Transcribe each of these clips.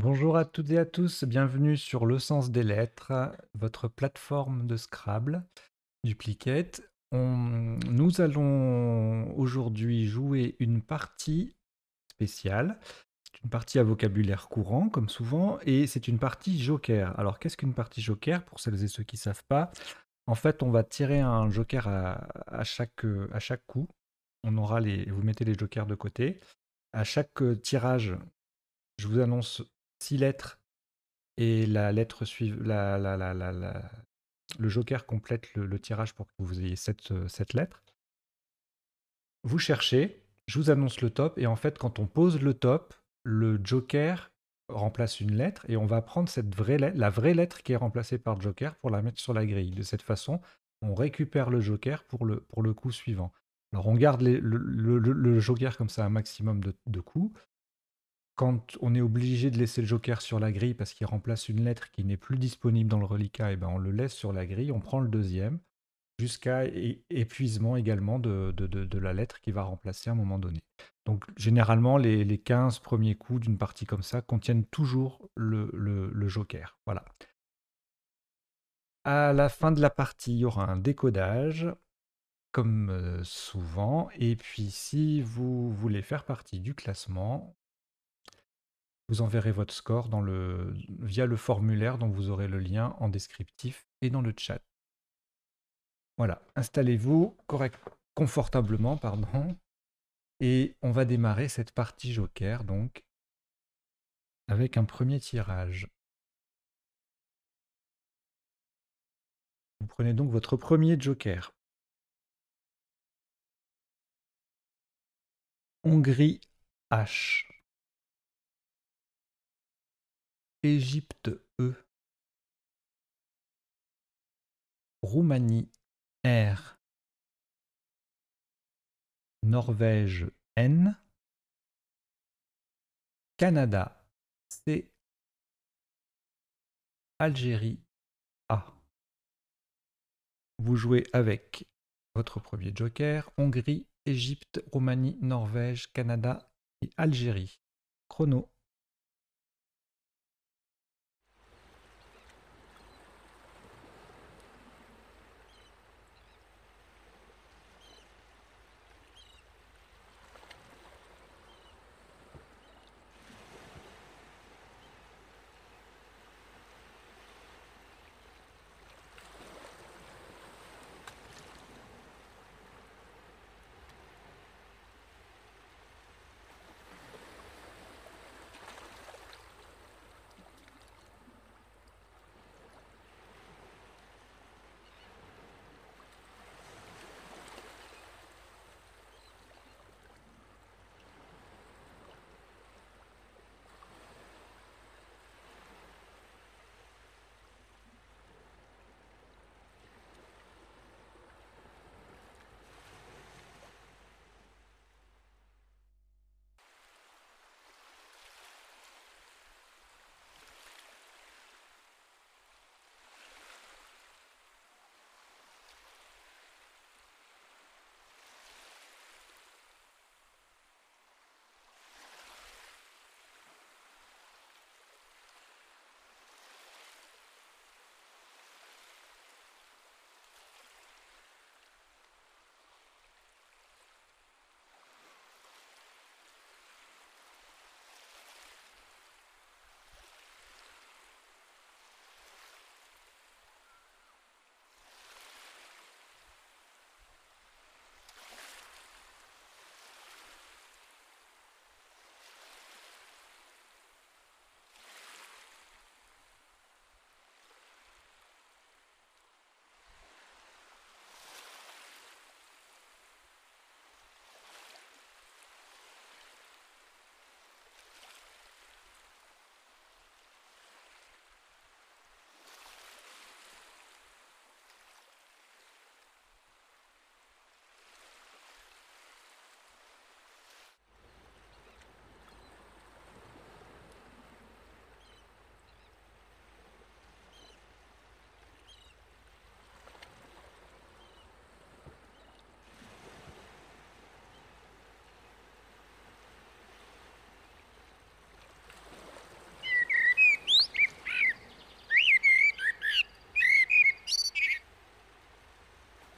Bonjour à toutes et à tous, bienvenue sur Le Sens des Lettres, votre plateforme de Scrabble, Duplicate. Nous allons aujourd'hui jouer une partie spéciale. C'est une partie à vocabulaire courant, comme souvent, et c'est une partie joker. Alors, qu'est-ce qu'une partie joker, pour celles et ceux qui ne savent pas? En fait, on va tirer un joker à chaque coup. Vous mettez les jokers de côté. À chaque tirage, je vous annonce 6 lettres et la lettre suivante, le joker complète le tirage pour que vous ayez 7 lettres. Vous cherchez, je vous annonce le top, et en fait, quand on pose le top, le joker remplace une lettre, et on va prendre la vraie lettre qui est remplacée par joker pour la mettre sur la grille. De cette façon, on récupère le joker pour le coup suivant. Alors, on garde le joker comme ça un maximum de coups. Quand on est obligé de laisser le joker sur la grille parce qu'il remplace une lettre qui n'est plus disponible dans le reliquat, et ben on le laisse sur la grille, on prend le deuxième, jusqu'à épuisement également de la lettre qui va remplacer à un moment donné. Donc généralement, les 15 premiers coups d'une partie comme ça contiennent toujours le joker. Voilà. À la fin de la partie, il y aura un décodage, comme souvent. Et puis si vous voulez faire partie du classement, vous enverrez votre score via le formulaire dont vous aurez le lien en descriptif et dans le chat. Voilà, installez-vous confortablement, pardon, et on va démarrer cette partie joker donc avec un premier tirage. Vous prenez donc votre premier joker. Hongrie H. Égypte E. Roumanie R. Norvège N. Canada C. Algérie A. Vous jouez avec votre premier joker, Hongrie, Égypte, Roumanie, Norvège, Canada et Algérie. Chrono.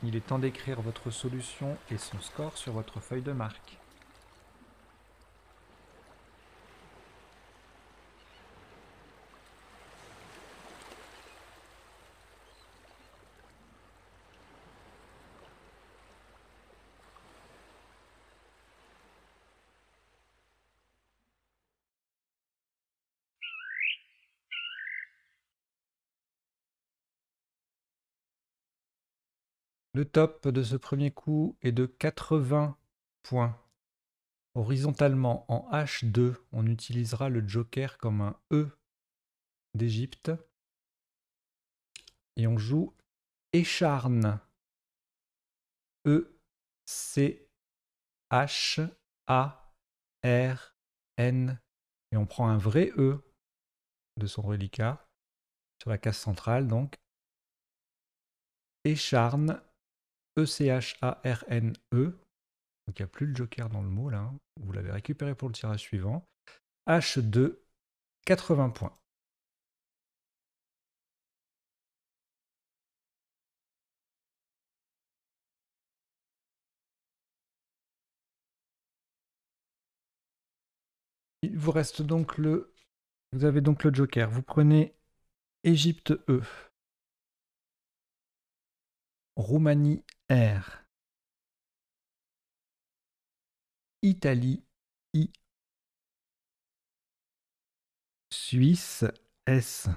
Il est temps d'écrire votre solution et son score sur votre feuille de marque. Le top de ce premier coup est de 80 points. Horizontalement, en H2, on utilisera le joker comme un E d'Égypte. Et on joue écharne. E-C-H-A-R-N. Et on prend un vrai E de son reliquat sur la case centrale, donc. Écharne. E-C-H-A-R-N-E. Donc il n'y a plus le joker dans le mot là. Vous l'avez récupéré pour le tirage suivant. H2, 80 points. Il vous reste donc le... Vous avez donc le joker. Vous prenez Égypte E. Roumanie R. Italie I. Suisse S.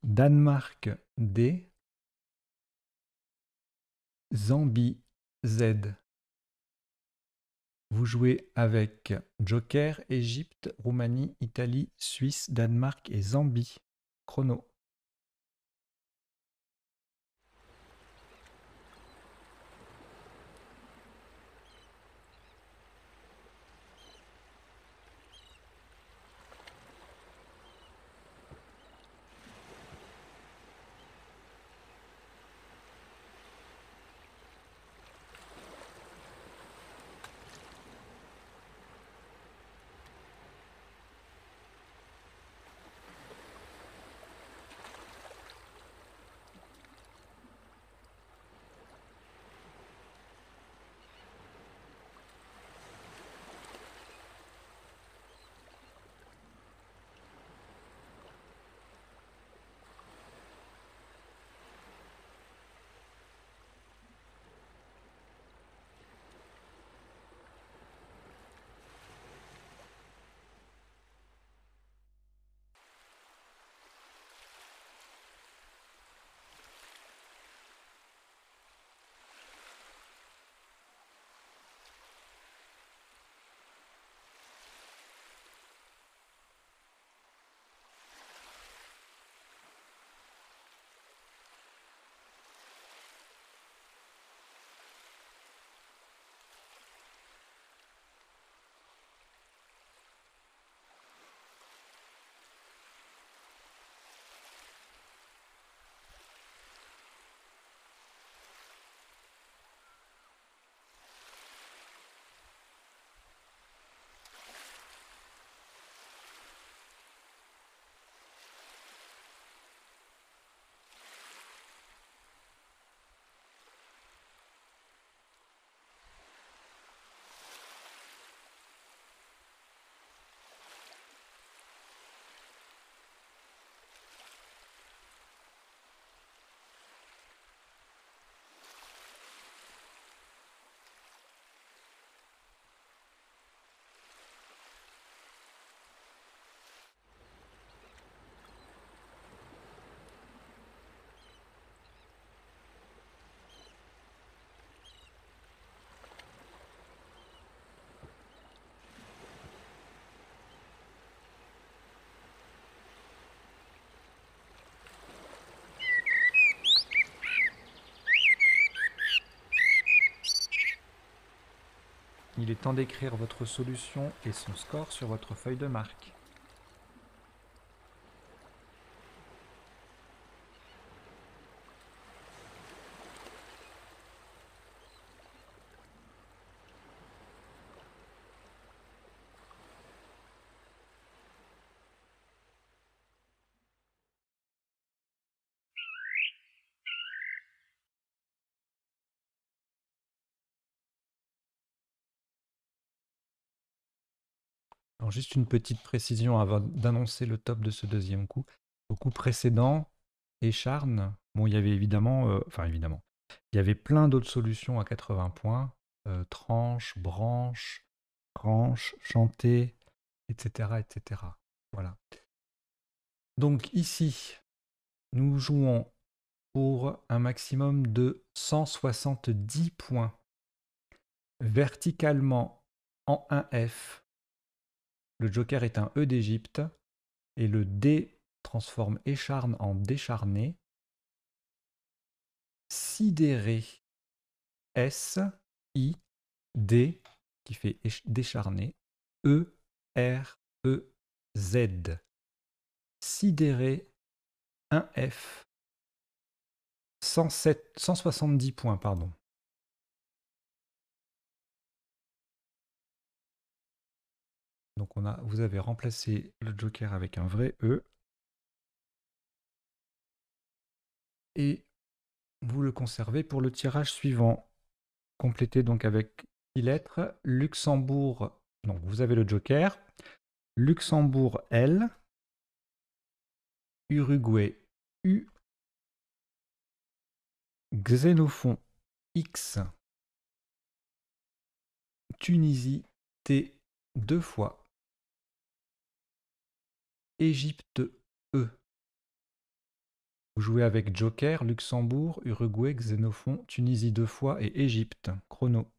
Danemark D. Zambie Z. Vous jouez avec Joker, Égypte, Roumanie, Italie, Suisse, Danemark et Zambie. Chrono. Il est temps d'écrire votre solution et son score sur votre feuille de marque. Alors juste une petite précision avant d'annoncer le top de ce deuxième coup. Au coup précédent, écharne, bon, il y avait évidemment, il y avait plein d'autres solutions à 80 points, tranche, branche, tranche, chanter, etc., etc. Voilà. Donc ici, nous jouons pour un maximum de 170 points. Verticalement, en 1F, le joker est un E d'Égypte et le D transforme écharne en décharné. Sidéré, S, I, D, qui fait décharné, E, R, E, Z. Sidéré, 1F, 170 points, pardon. Donc vous avez remplacé le joker avec un vrai E. Et vous le conservez pour le tirage suivant. Complété donc avec 6 lettres. Luxembourg, donc vous avez le joker. Luxembourg L. Uruguay U. Xénophon X. Tunisie T 2 fois. Égypte E. Vous jouez avec joker, Luxembourg, Uruguay, Xénophon, Tunisie 2 fois et Égypte. Chrono.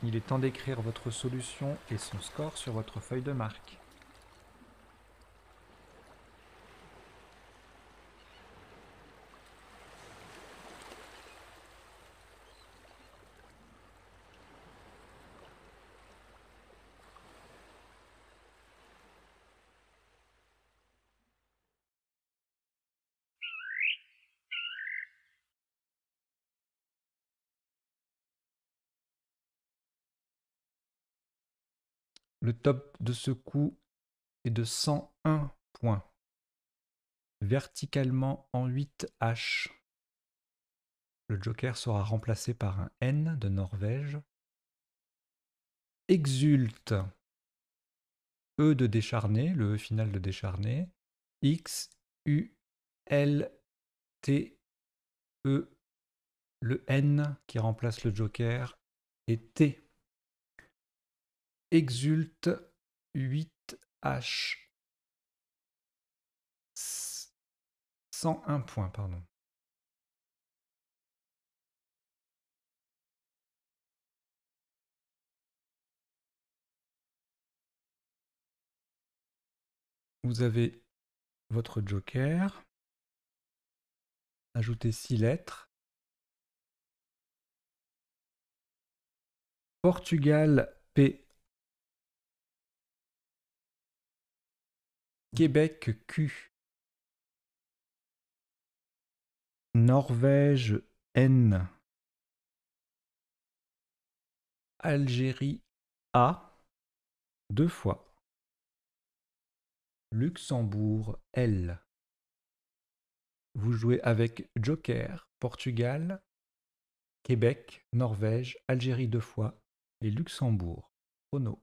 Il est temps d'écrire votre solution et son score sur votre feuille de marque. Le top de ce coup est de 101 points. Verticalement en 8H. Le joker sera remplacé par un N de Norvège. Exulte, E de décharné, le E final de décharné. X, U, L, T, E, le N qui remplace le joker, et T. Exulte 8H. 101 points, pardon. Vous avez votre joker. Ajoutez 6 lettres. Portugal P. Québec Q. Norvège N. Algérie A. 2 fois. Luxembourg L. Vous jouez avec joker, Portugal, Québec, Norvège, Algérie 2 fois et Luxembourg. Chrono.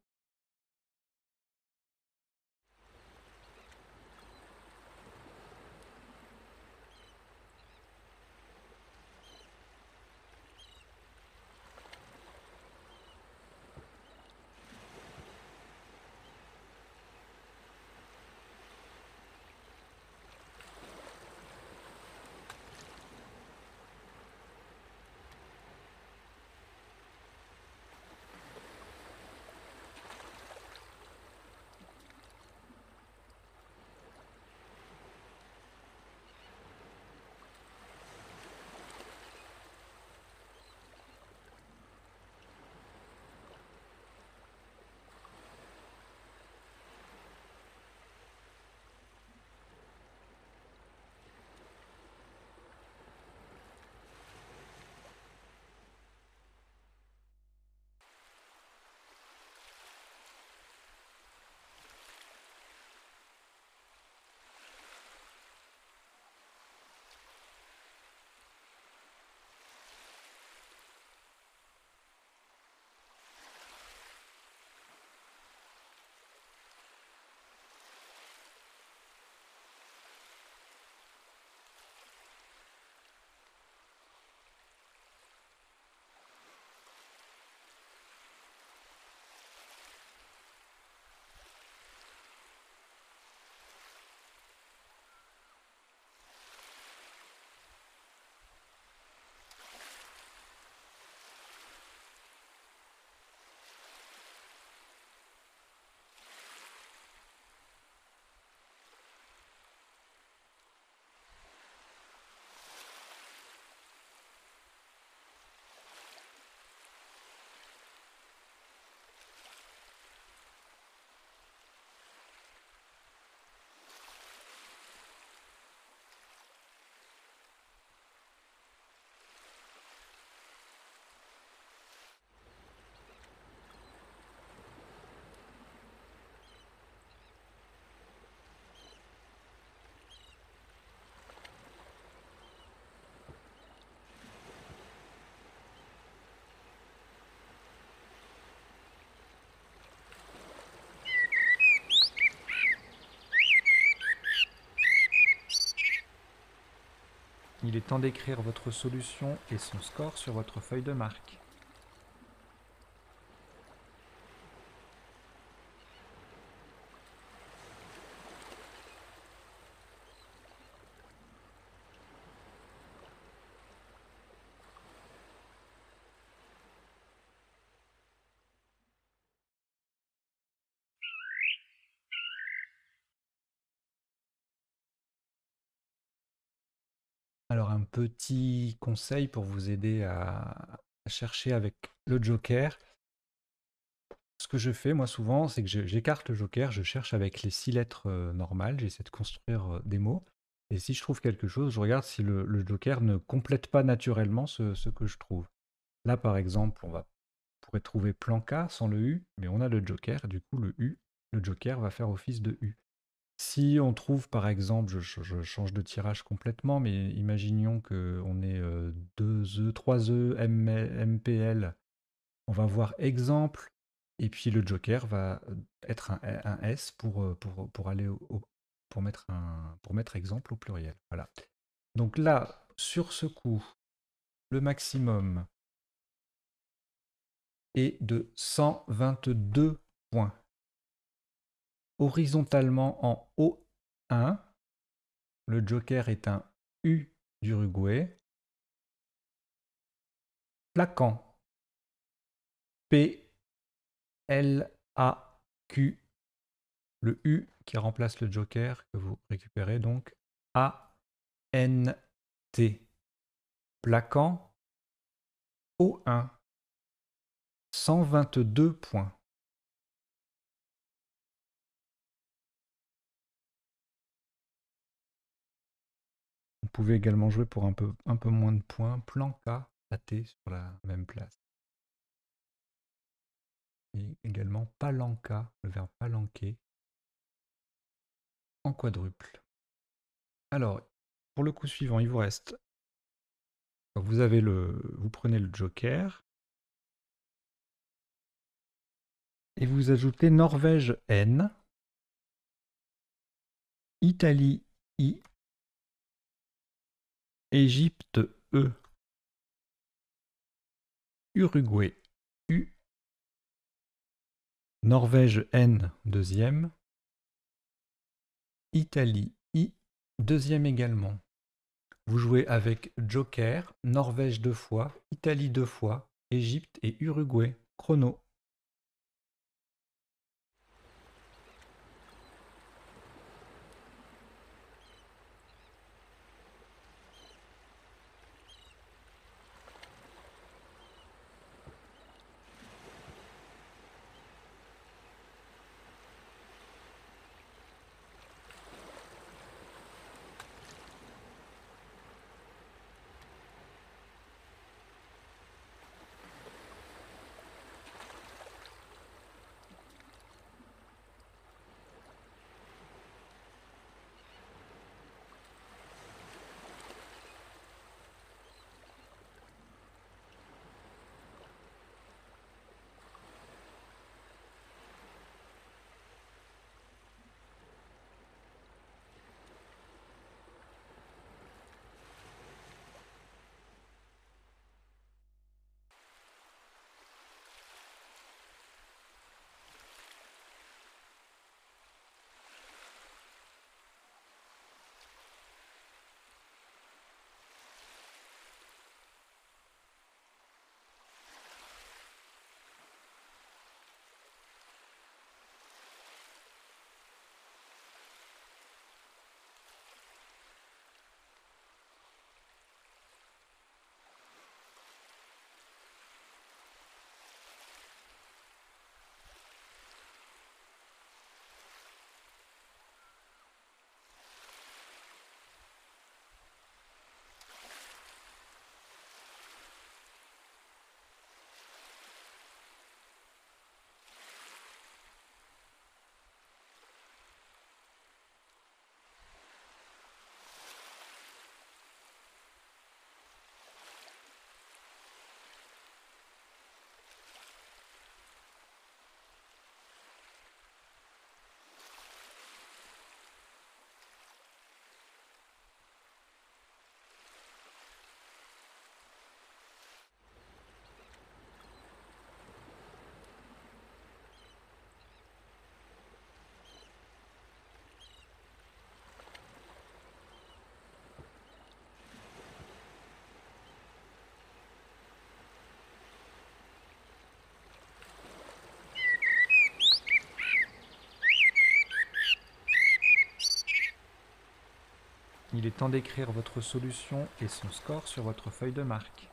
Il est temps d'écrire votre solution et son score sur votre feuille de marque. Alors un petit conseil pour vous aider à chercher avec le joker. Ce que je fais moi souvent, c'est que j'écarte le joker, je cherche avec les 6 lettres normales, j'essaie de construire des mots. Et si je trouve quelque chose, je regarde si le joker ne complète pas naturellement ce que je trouve. Là par exemple, pourrait trouver plan K sans le U, mais on a le joker, du coup le joker va faire office de U. Si on trouve par exemple, je change de tirage complètement, mais imaginons qu'on ait 2 œufs, 3 œufs MPL, on va voir exemple, et puis le joker va être un S pour aller pour mettre exemple au pluriel. Voilà. Donc là, sur ce coup, le maximum est de 122 points. Horizontalement en O1, le joker est un U d'Uruguay. Plaquant. P-L-A-Q. Le U qui remplace le joker que vous récupérez donc. A-N-T. Plaquant. O1. 122 points. Vous pouvez également jouer pour un peu moins de points. Planca, AT sur la même place. Et également palanca, le verbe palanquer, en quadruple. Alors, pour le coup suivant, il vous reste. Vous prenez le joker et vous ajoutez Norvège N, Italie I, Égypte E, Uruguay U, Norvège N deuxième, Italie I deuxième également. Vous jouez avec joker, Norvège 2 fois, Italie 2 fois, Égypte et Uruguay. Chrono. Il est temps d'écrire votre solution et son score sur votre feuille de marque.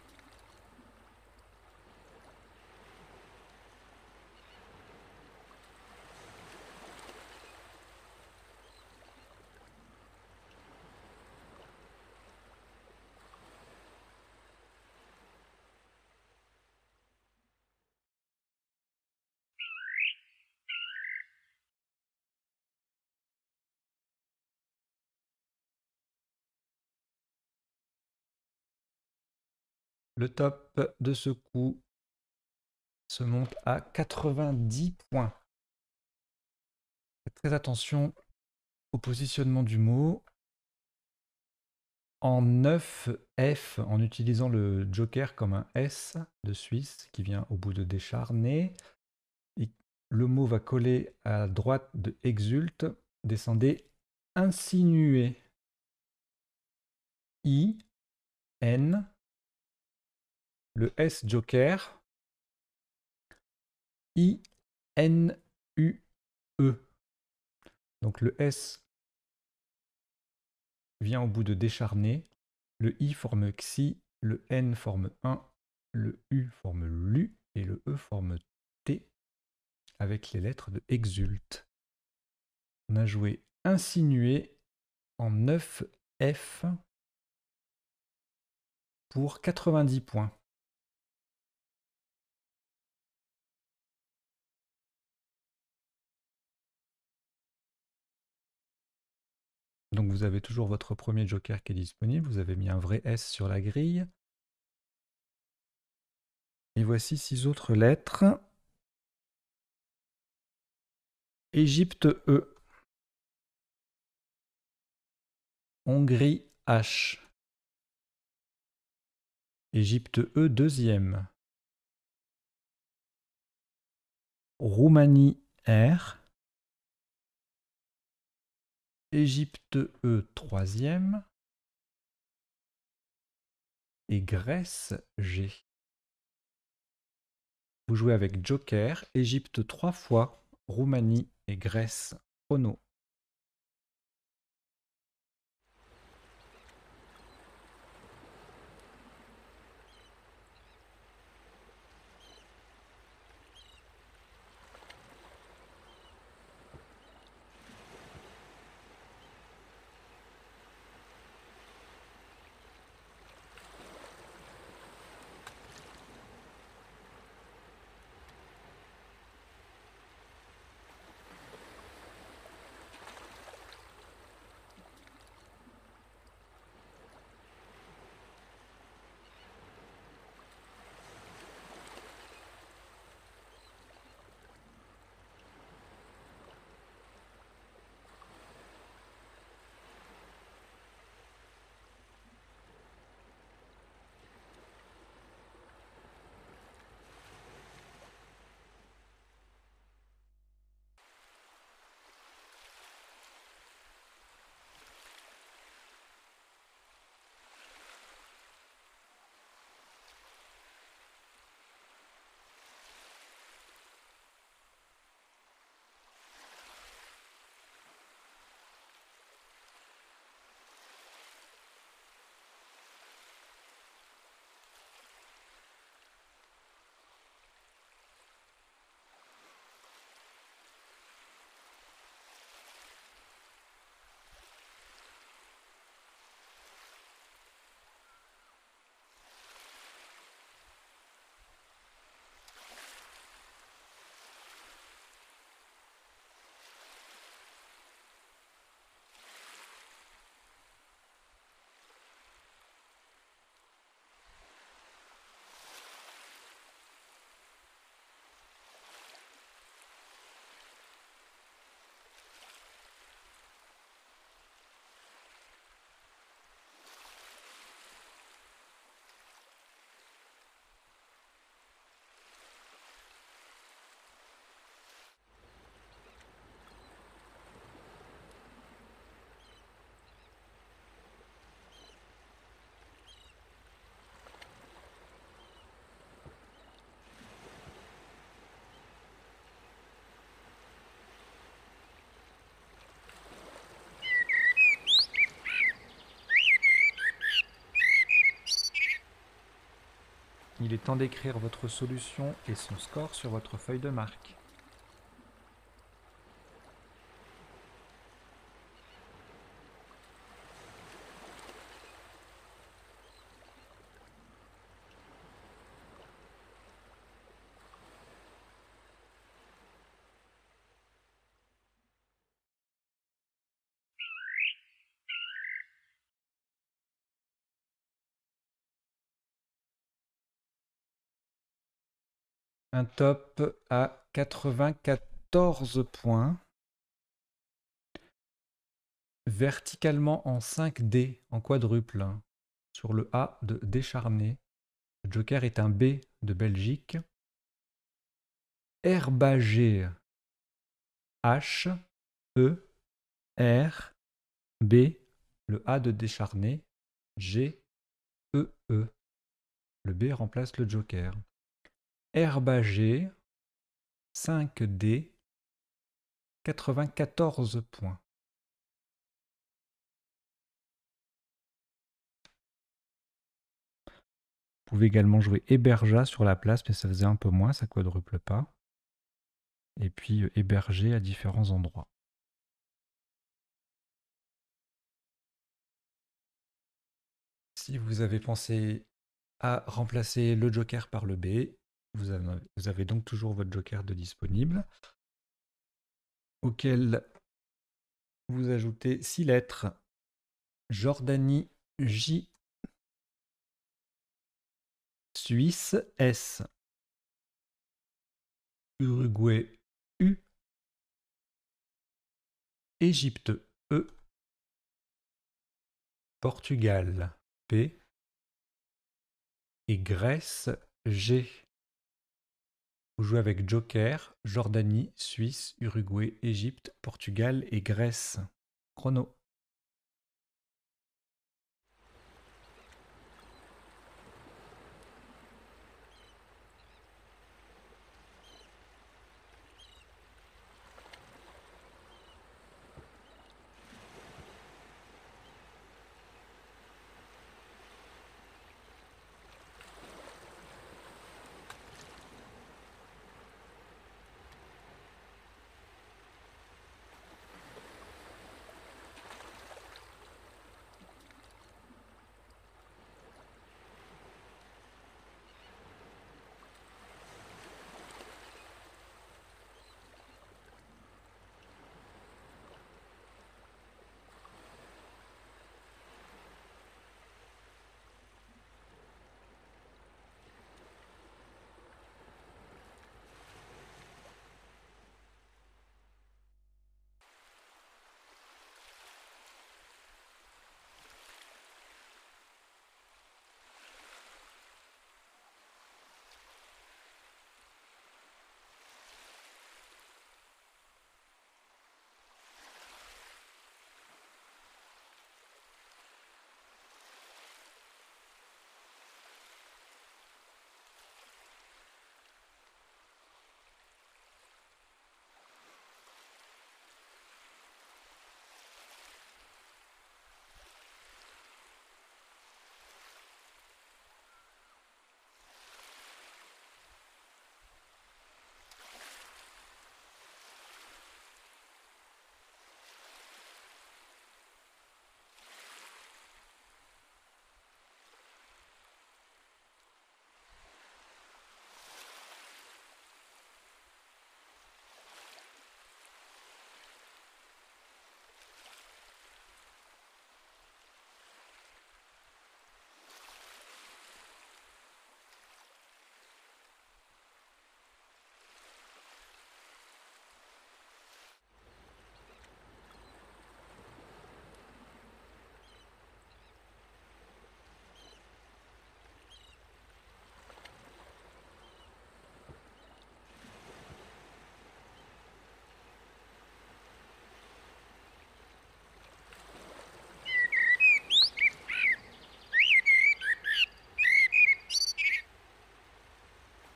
Le top de ce coup se monte à 90 points. Faites très attention au positionnement du mot. En 9F, en utilisant le joker comme un S de Suisse qui vient au bout de décharné, le mot va coller à droite de exulte. Descendez insinuer. I, N, le S joker, I, N, U, E. Donc le S vient au bout de décharné, le I forme XI, le N forme 1, le U forme LU et le E forme T avec les lettres de exulte. On a joué insinué en 9F pour 90 points. Donc vous avez toujours votre premier joker qui est disponible, vous avez mis un vrai S sur la grille. Et voici 6 autres lettres. Égypte E. Hongrie H. Égypte E deuxième. Roumanie R. Égypte E troisième. Et Grèce G. Vous jouez avec Joker, Égypte 3 fois, Roumanie et Grèce chrono. Il est temps d'écrire votre solution et son score sur votre feuille de marque. Un top à 94 points. Verticalement en 5D, en quadruple. Sur le A de Décharné. Le joker est un B de Belgique. Herbagé. H, E, R, B. Le A de Décharné. G, E, E. Le B remplace le joker. Herbagé. 5D. 94 points. Vous pouvez également jouer Héberja sur la place, mais ça faisait un peu moins, ça quadruple pas. Et puis héberger à différents endroits. Si vous avez pensé à remplacer le joker par le B, vous avez donc toujours votre joker de disponible, auquel vous ajoutez 6 lettres. Jordanie, J. Suisse, S. Uruguay, U. Égypte, E. Portugal, P. Et Grèce, G. Vous jouez avec Joker, Jordanie, Suisse, Uruguay, Égypte, Portugal et Grèce. Chrono.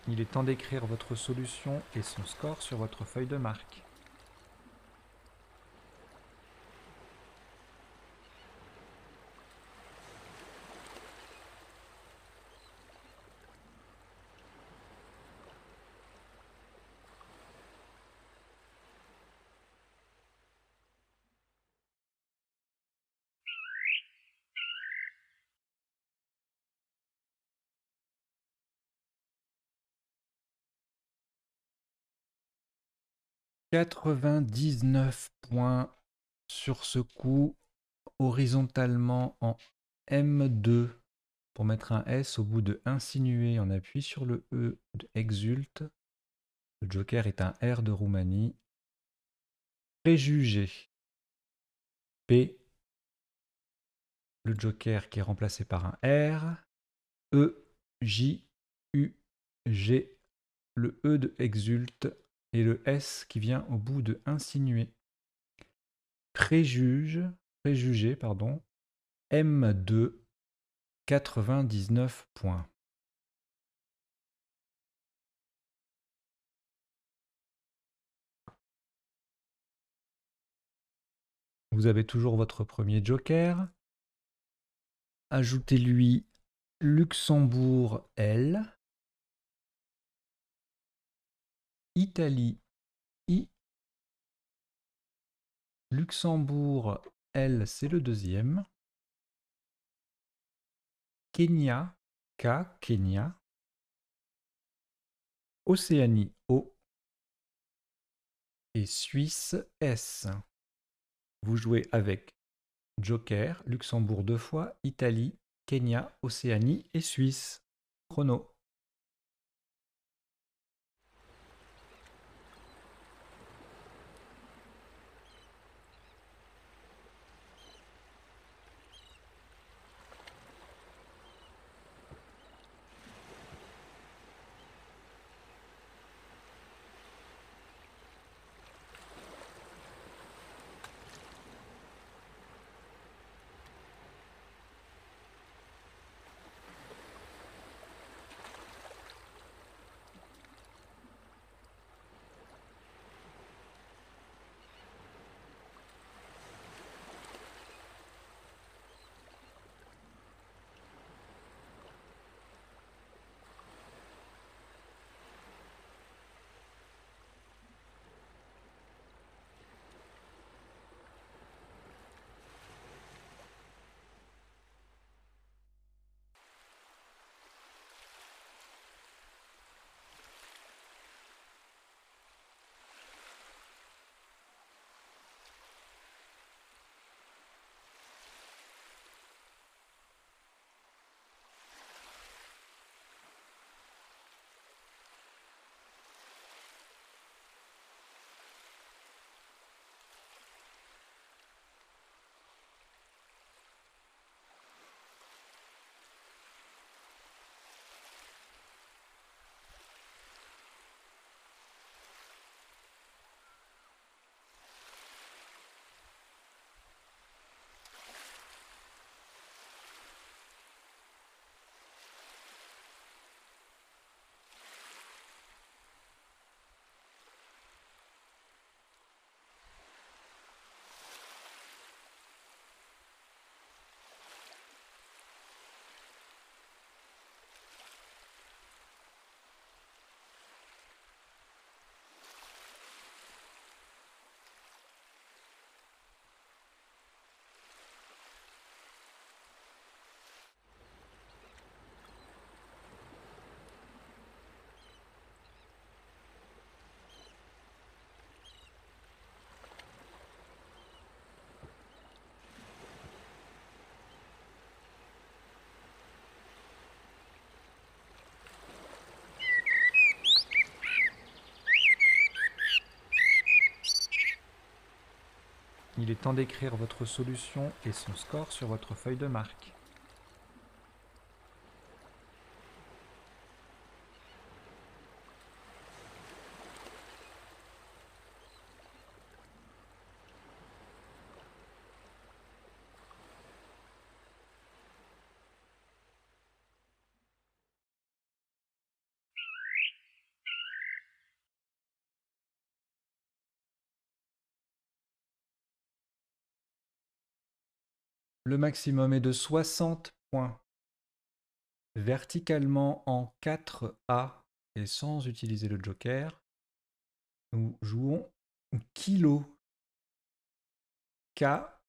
Il est temps d'écrire votre solution et son score sur votre feuille de marque. « 99 points sur ce coup, horizontalement en M2 pour mettre un S au bout de insinué. On appuie sur le E de exulte. Le joker est un R de Roumanie. Préjugé. P. Le joker qui est remplacé par un R. E, J, U, G. Le E de exulte et le S qui vient au bout de insinué. Préjugé, pardon. M2, 99 points. Vous avez toujours votre premier joker. Ajoutez-lui Luxembourg L. Italie I. Luxembourg L, c'est le deuxième. Kenya K, Kenya. Océanie O. Et Suisse S. Vous jouez avec joker, Luxembourg 2 fois, Italie, Kenya, Océanie et Suisse. Chrono. Il est temps d'écrire votre solution et son score sur votre feuille de marque. Le maximum est de 60 points. Verticalement en 4A et sans utiliser le joker, nous jouons kilo. K-I-L-O-S.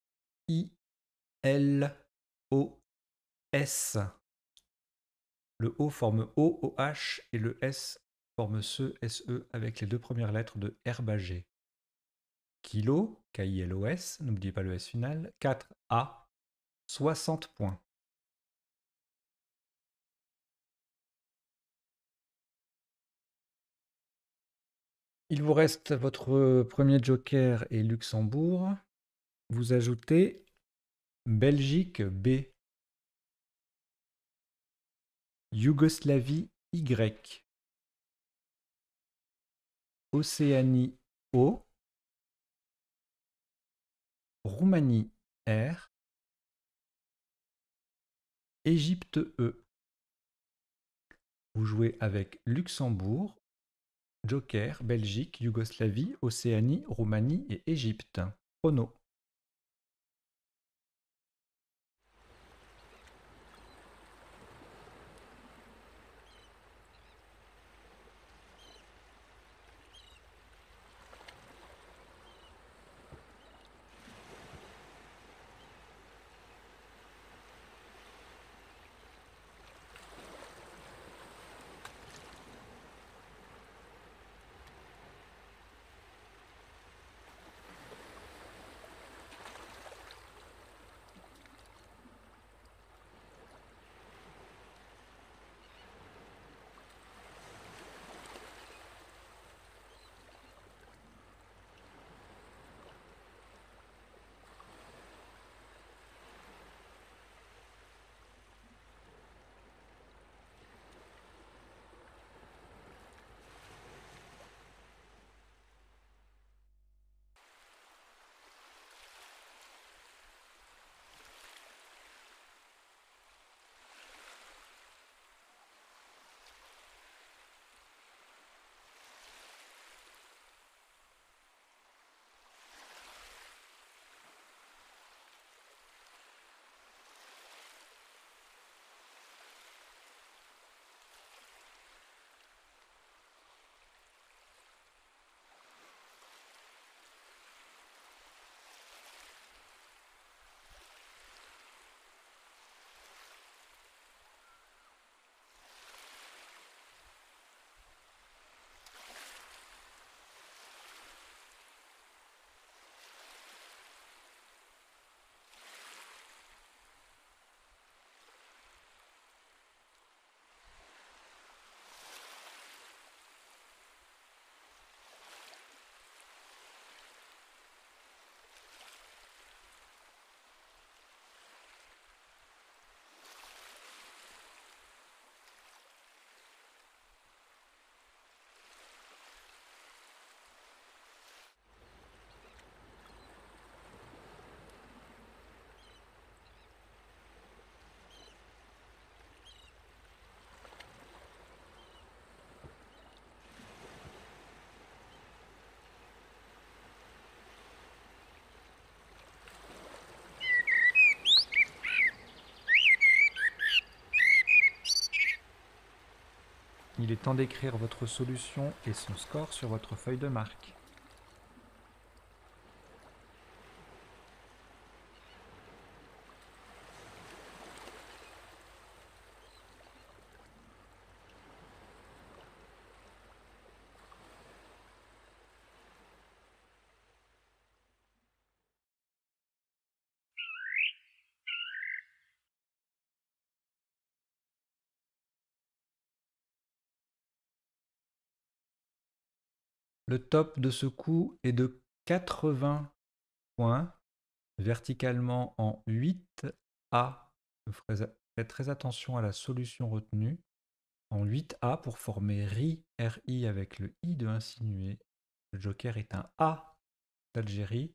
Le O forme O-O-H et le S forme SE avec les deux premières lettres de herbagé. Kilo, K-I-L-O-S, n'oubliez pas le S final, 4A, 60 points. Il vous reste votre premier joker et Luxembourg. Vous ajoutez Belgique B, Yougoslavie Y, Océanie O, Roumanie R, Égypte E. Vous jouez avec Luxembourg, Joker, Belgique, Yougoslavie, Océanie, Roumanie et Égypte. Chrono. Il est temps d'écrire votre solution et son score sur votre feuille de marque. Le top de ce coup est de 80 points, verticalement en 8A. Faites très attention à la solution retenue. En 8A pour former RI avec le I de insinué. Le joker est un A d'Algérie.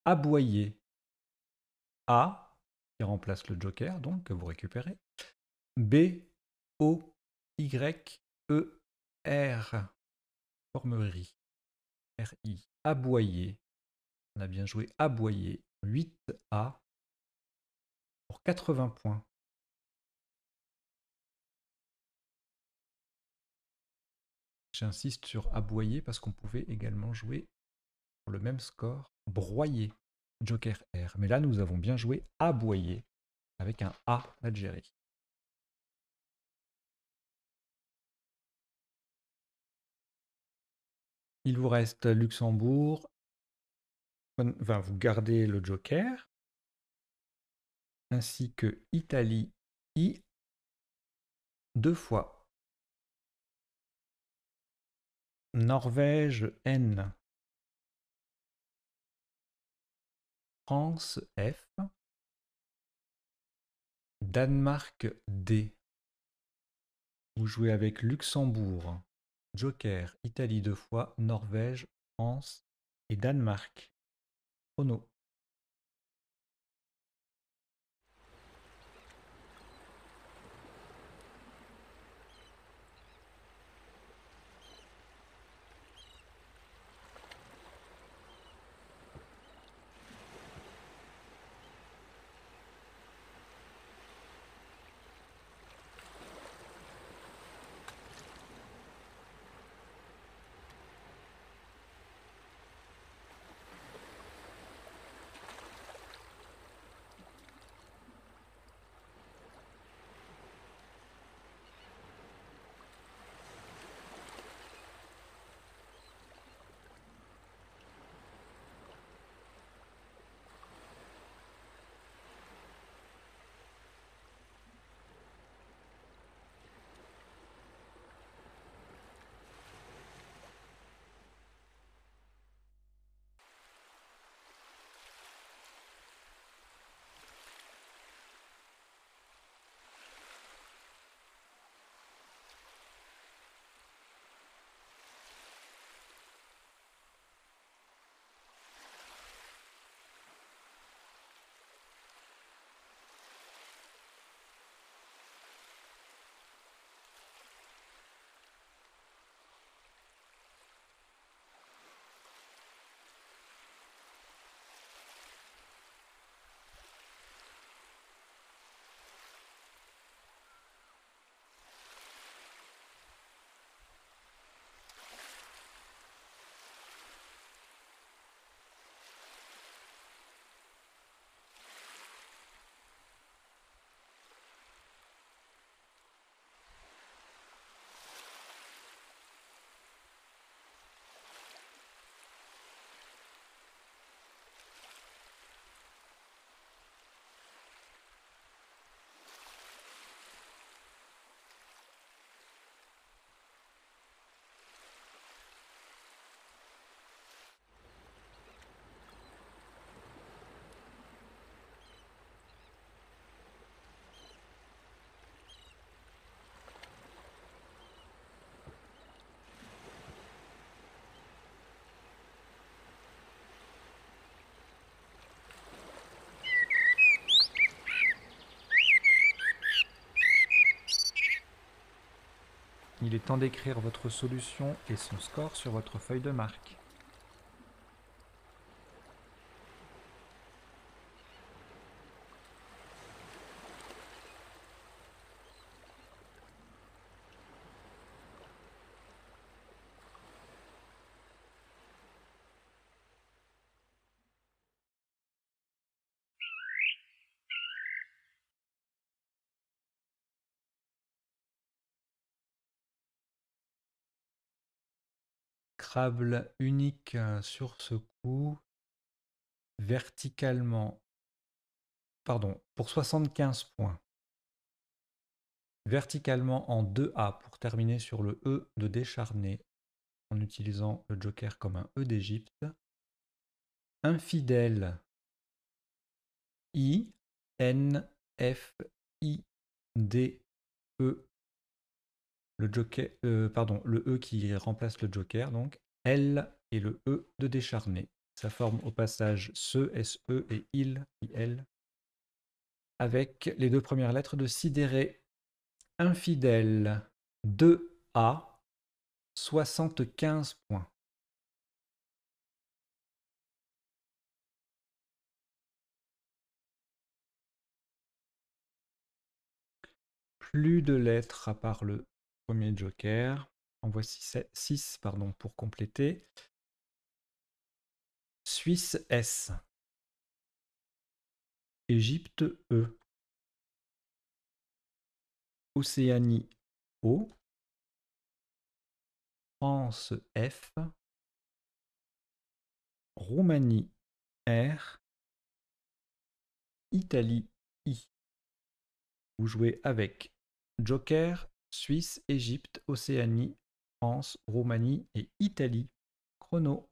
Aboyer. A qui remplace le joker, donc que vous récupérez. B, O, Y, E, R. Formerie. RI. Aboyer. On a bien joué aboyer. 8A pour 80 points. J'insiste sur aboyer parce qu'on pouvait également jouer pour le même score broyer. Joker R. Mais là, nous avons bien joué aboyer avec un A d'Algérie. Il vous reste Luxembourg. Enfin, vous gardez le joker. Ainsi que Italie I 2 fois. Norvège N. France F. Danemark D. Vous jouez avec Luxembourg, Joker, Italie 2 fois, Norvège, France et Danemark. Chrono. Il est temps d'écrire votre solution et son score sur votre feuille de marque. Scrabble unique sur ce coup, verticalement, pardon, pour 75 points. Verticalement en 2A pour terminer sur le E de décharné en utilisant le joker comme un E d'Égypte. Infidèle, I, N, F, I, D, E. Le joker, pardon, le E qui remplace le joker, donc L et le E de décharné. Ça forme au passage SE, SE et IL, IL, avec les deux premières lettres de sidéré. Infidèle, 2A, 75 points. Plus de lettres à part le premier joker. En voici 6 pardon, pour compléter. Suisse S. Égypte E. Océanie O. France F. Roumanie R. Italie I. Vous jouez avec Joker, Suisse, Égypte, Océanie, France, Roumanie et Italie. Chrono.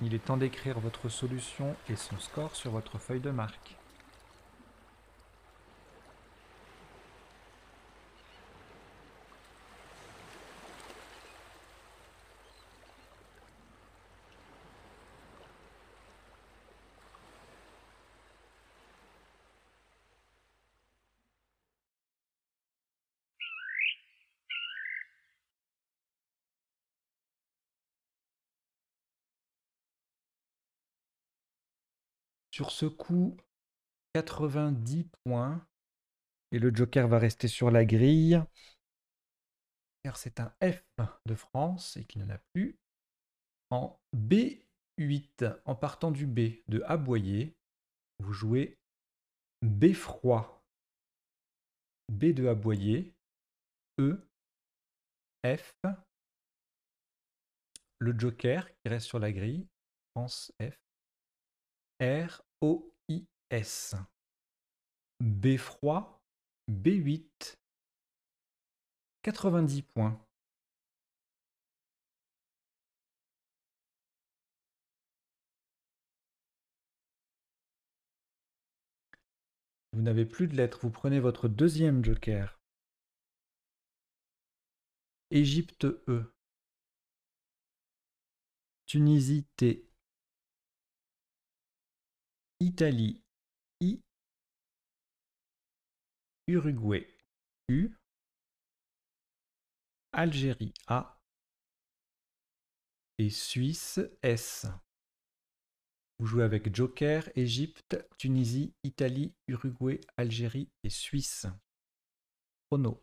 Il est temps d'écrire votre solution et son score sur votre feuille de marque. Sur ce coup, 90 points. Et le joker va rester sur la grille. Car c'est un F de France et qu'il n'en a plus. En B8, en partant du B de aboyer, vous jouez beffroi. B de aboyer, E, F. Le joker qui reste sur la grille, France F. R, O, I, S. Beffroi, B8. 90 points. Vous n'avez plus de lettres, vous prenez votre deuxième joker. Égypte E. Tunisie T. Italie I. Uruguay U. Algérie A. Et Suisse S. Vous jouez avec joker, Égypte, Tunisie, Italie, Uruguay, Algérie et Suisse. Chrono.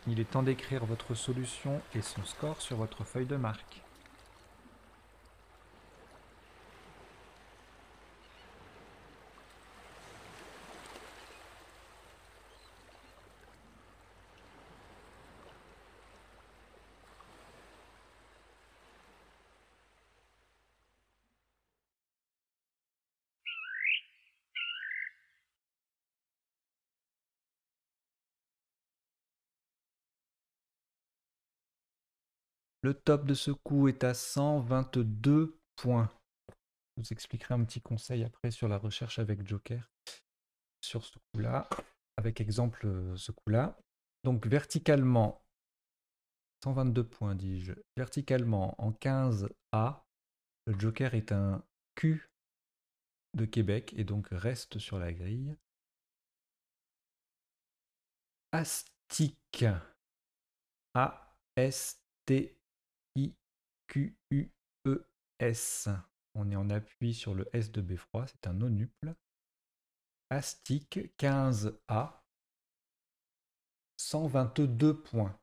Il est temps d'écrire votre solution et son score sur votre feuille de marque. Le top de ce coup est à 122 points. Je vous expliquerai un petit conseil après sur la recherche avec Joker. Sur ce coup-là, avec exemple ce coup-là. Donc verticalement, 122 points dis-je. Verticalement, en 15A, le Joker est un Q de Québec et donc reste sur la grille. Astic. A-S-T-I-Q-U-E-S. On est en appui sur le S de Beffroi, c'est un nonuple. Astic 15A, 122 points.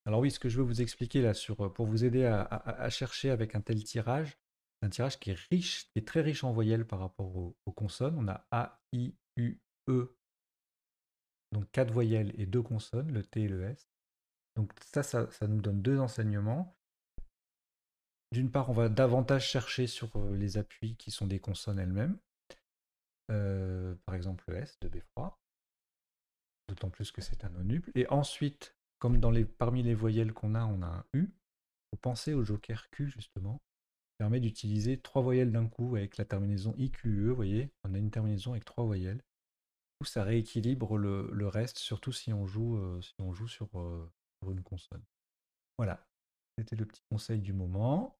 Alors oui, ce que je veux vous expliquer là pour vous aider à chercher avec un tel tirage, c'est un tirage qui est riche, qui est très riche en voyelles par rapport aux consonnes. On a A, I, U, E, donc 4 voyelles et 2 consonnes, le T et le S. Donc ça nous donne 2 enseignements. D'une part, on va davantage chercher sur les appuis qui sont des consonnes elles-mêmes. Par exemple le S de Beffroi, d'autant plus que c'est un nonuple. Et ensuite, comme parmi les voyelles qu'on a, on a un U. Il faut penser au joker Q justement. Ça permet d'utiliser 3 voyelles d'un coup avec la terminaison IQE. Vous voyez, on a une terminaison avec 3 voyelles. Ça rééquilibre le reste, surtout si on joue sur une consonne. Voilà, c'était le petit conseil du moment.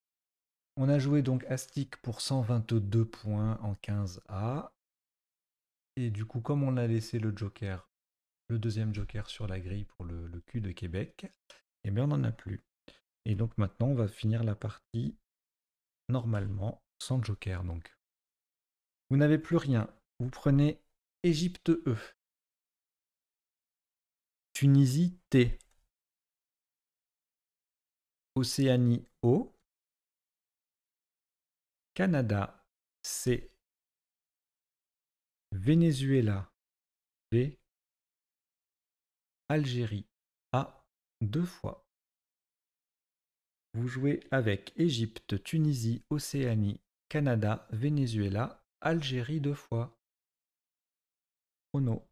On a joué donc Astic pour 122 points en 15A. Et du coup, comme on a laissé le joker, le deuxième joker sur la grille pour le Q de Québec, eh bien on n'en a plus. Et donc maintenant, on va finir la partie normalement sans joker. Donc, vous n'avez plus rien. Vous prenez Égypte E, Tunisie T, Océanie O, Canada C, Venezuela V, Algérie A 2 fois. Vous jouez avec Égypte, Tunisie, Océanie, Canada, Venezuela, Algérie 2 fois. Chrono.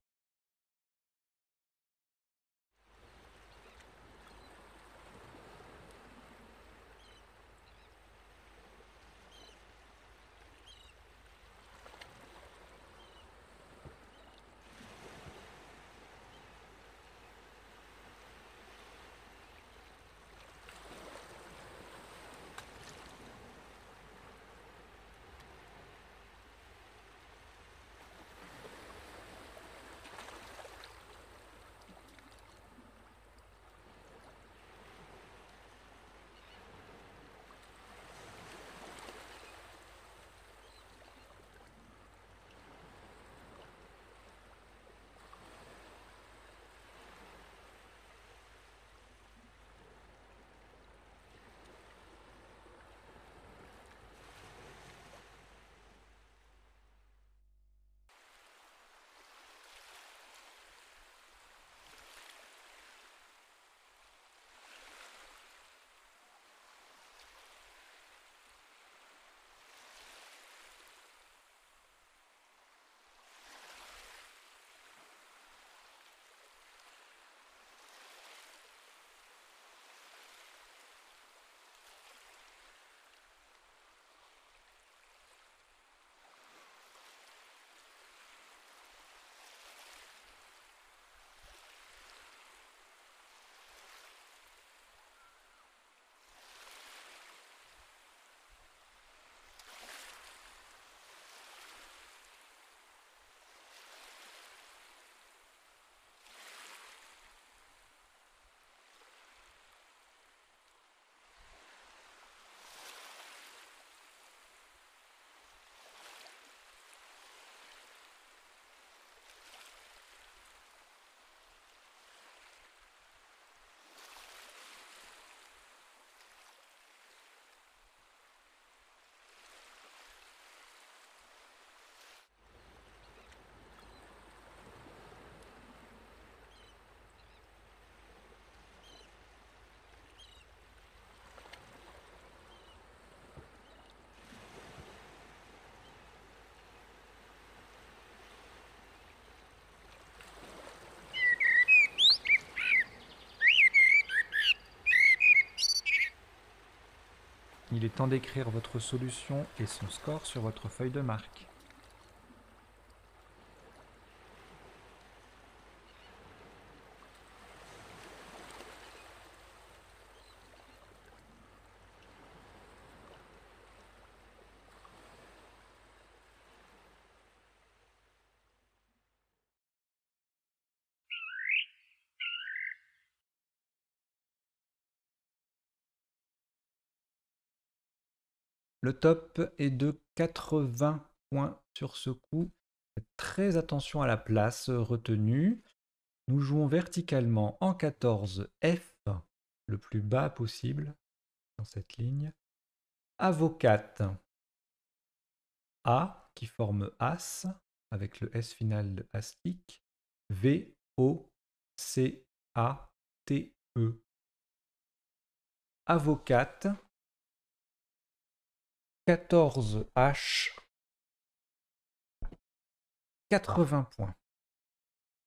Il est temps d'écrire votre solution et son score sur votre feuille de marque. Le top est de 80 points sur ce coup. Faites très attention à la place retenue. Nous jouons verticalement en 14 F, le plus bas possible dans cette ligne. Avocate A qui forme As avec le S final de astic. V, O, C, A, T, E. Avocate 14 H 80 points.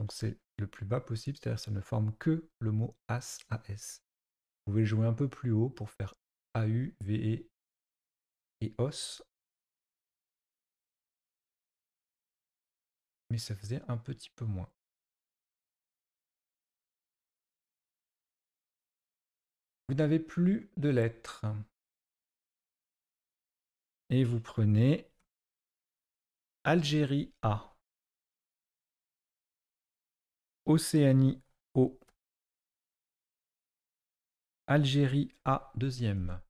Donc c'est le plus bas possible, c'est-à-dire que ça ne forme que le mot As, AS. Vous pouvez jouer un peu plus haut pour faire AU, VE et OS. Mais ça faisait un petit peu moins. Vous n'avez plus de lettres. Et vous prenez Algérie A, Océanie O, Algérie A deuxième,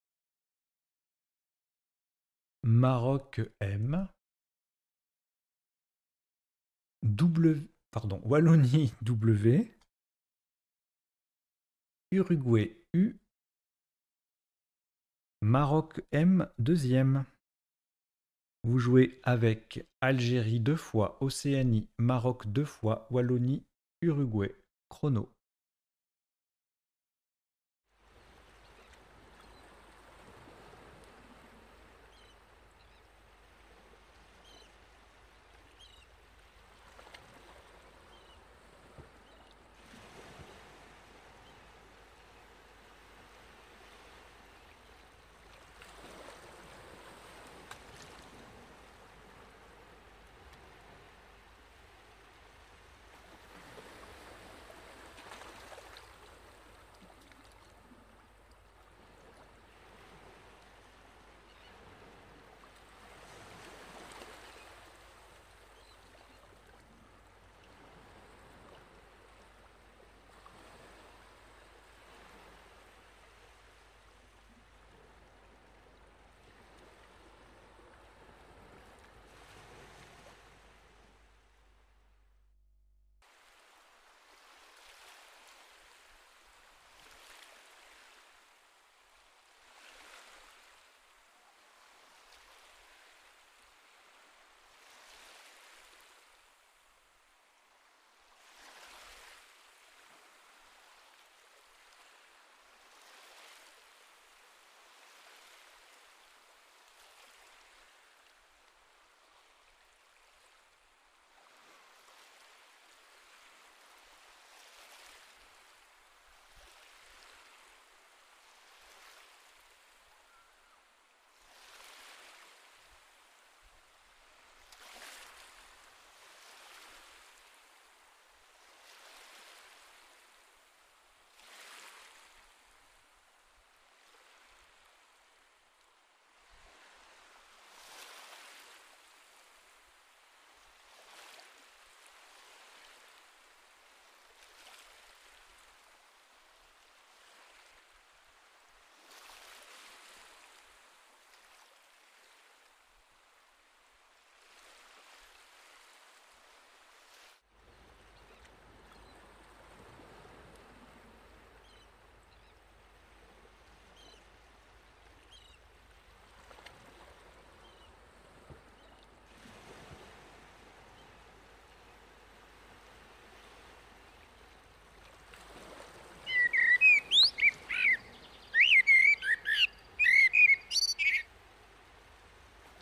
Maroc M, Wallonie W, Uruguay U, Maroc M deuxième. Vous jouez avec Algérie 2 fois, Océanie, Maroc 2 fois, Wallonie, Uruguay. Chrono.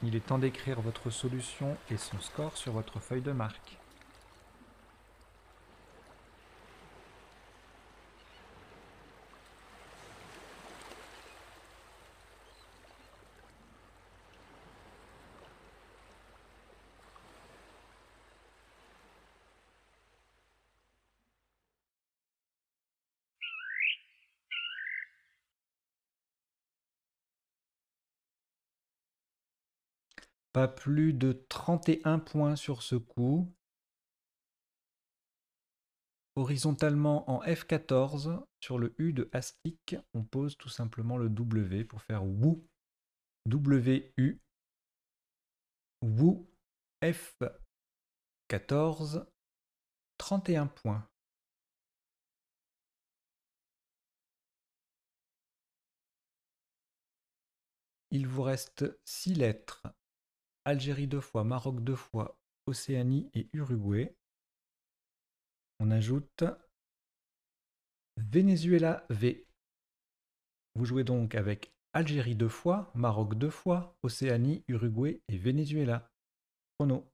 Il est temps d'écrire votre solution et son score sur votre feuille de marque. Pas plus de 31 points sur ce coup. Horizontalement en F14, sur le U de Astic, on pose tout simplement le W pour faire WU. W-U. WU F14. 31 points. Il vous reste 6 lettres. Algérie 2 fois, Maroc 2 fois, Océanie et Uruguay. On ajoute Venezuela V. Vous jouez donc avec Algérie 2 fois, Maroc 2 fois, Océanie, Uruguay et Venezuela. Chrono.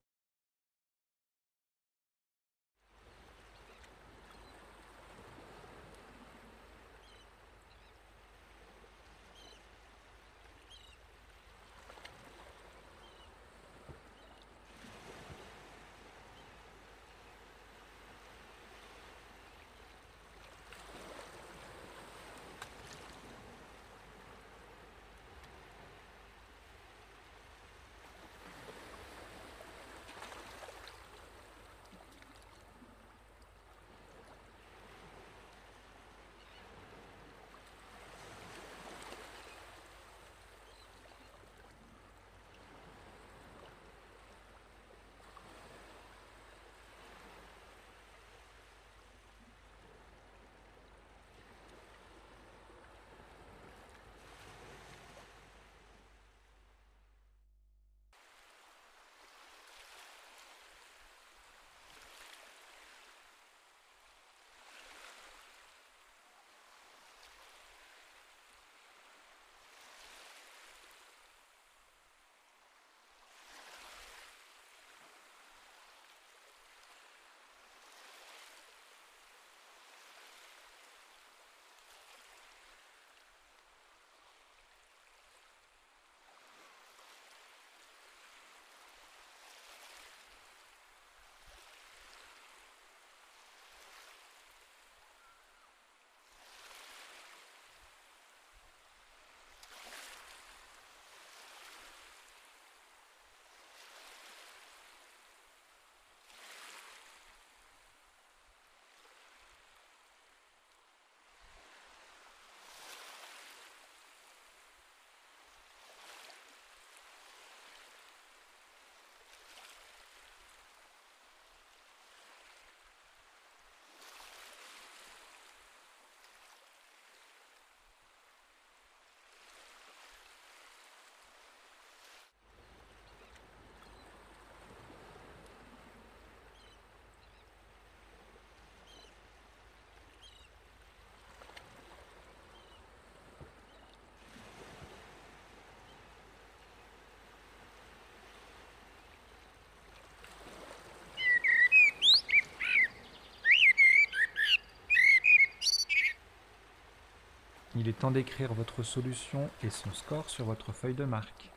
Il est temps d'écrire votre solution et son score sur votre feuille de marque.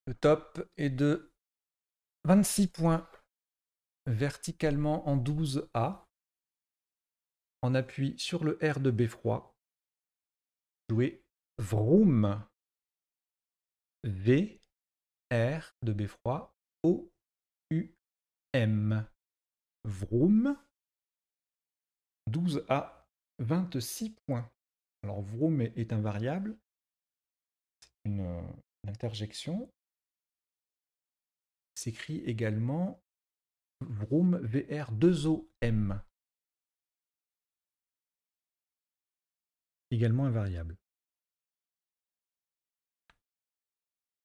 Le top est de 26 points verticalement en 12A. On appuie sur le R de beffroi. Jouez Vroom. V, R de beffroi, O, U, M. Vroom. 12A, 26 points. Alors Vroom est un variable, une interjection. S'écrit également Vroom VR 2O M. Également un variable.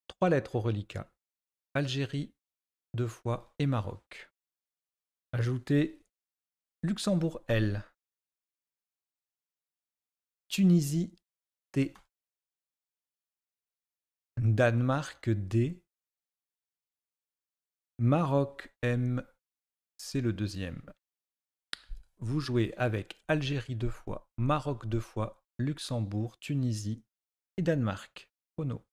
3 lettres au reliquat. Algérie 2 fois et Maroc. Ajoutez Luxembourg L. Tunisie T. Danemark D. Maroc M, c'est le deuxième. Vous jouez avec Algérie 2 fois, Maroc 2 fois, Luxembourg, Tunisie et Danemark. Chrono.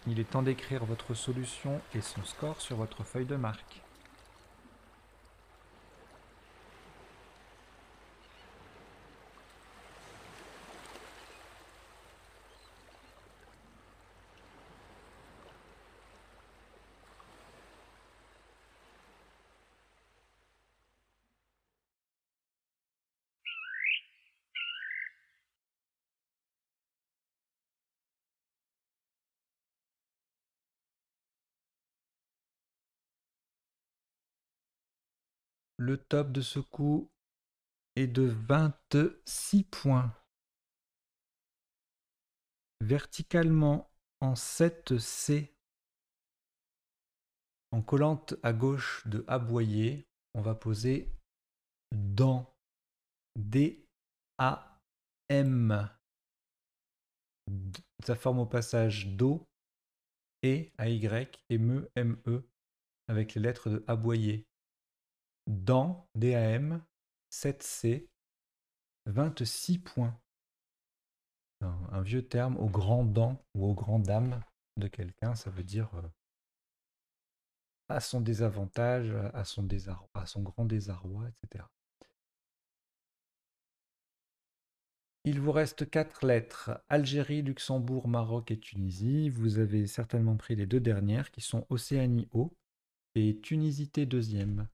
Il est temps d'écrire votre solution et son score sur votre feuille de marque. Le top de ce coup est de 26 points. Verticalement en 7C, en collante à gauche de aboyer, on va poser dans D-A-M. Ça forme au passage Do, E, A-Y et Me, M-E, avec les lettres de aboyer. Dans D-A-M, 7C, 26 points. Un vieux terme au grand dent ou au grand dame de quelqu'un, ça veut dire à son désavantage, à son grand désarroi, etc. Il vous reste 4 lettres, Algérie, Luxembourg, Maroc et Tunisie. Vous avez certainement pris les deux dernières qui sont Océanie haut et Tunisie T deuxième.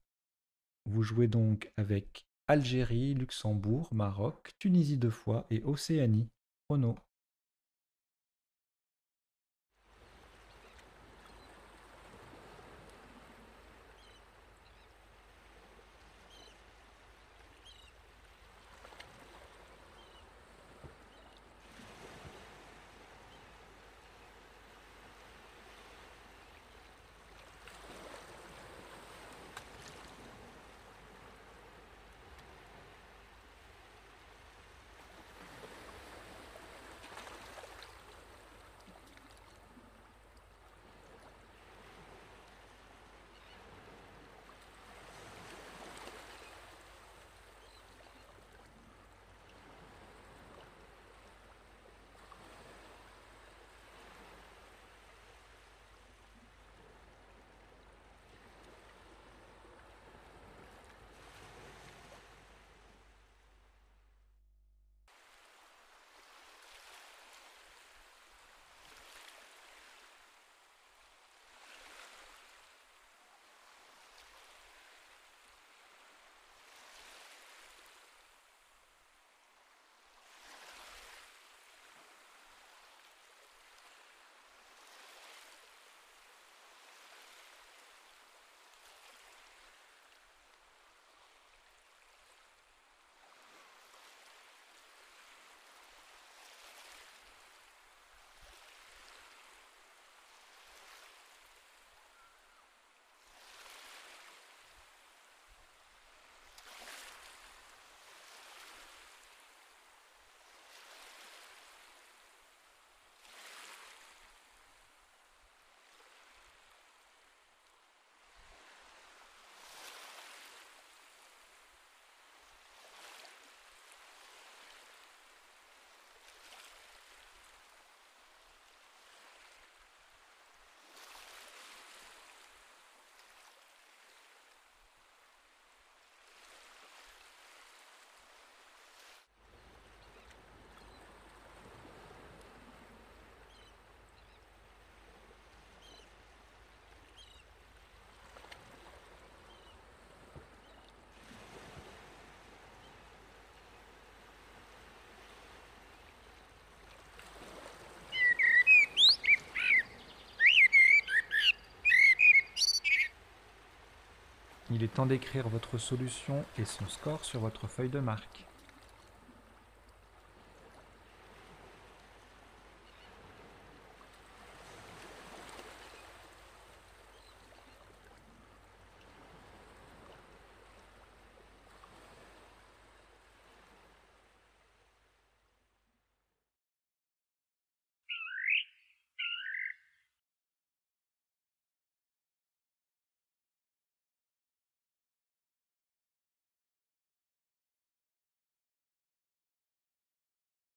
Vous jouez donc avec Algérie, Luxembourg, Maroc, Tunisie 2 fois et Océanie. Chrono. Il est temps d'écrire votre solution et son score sur votre feuille de marque.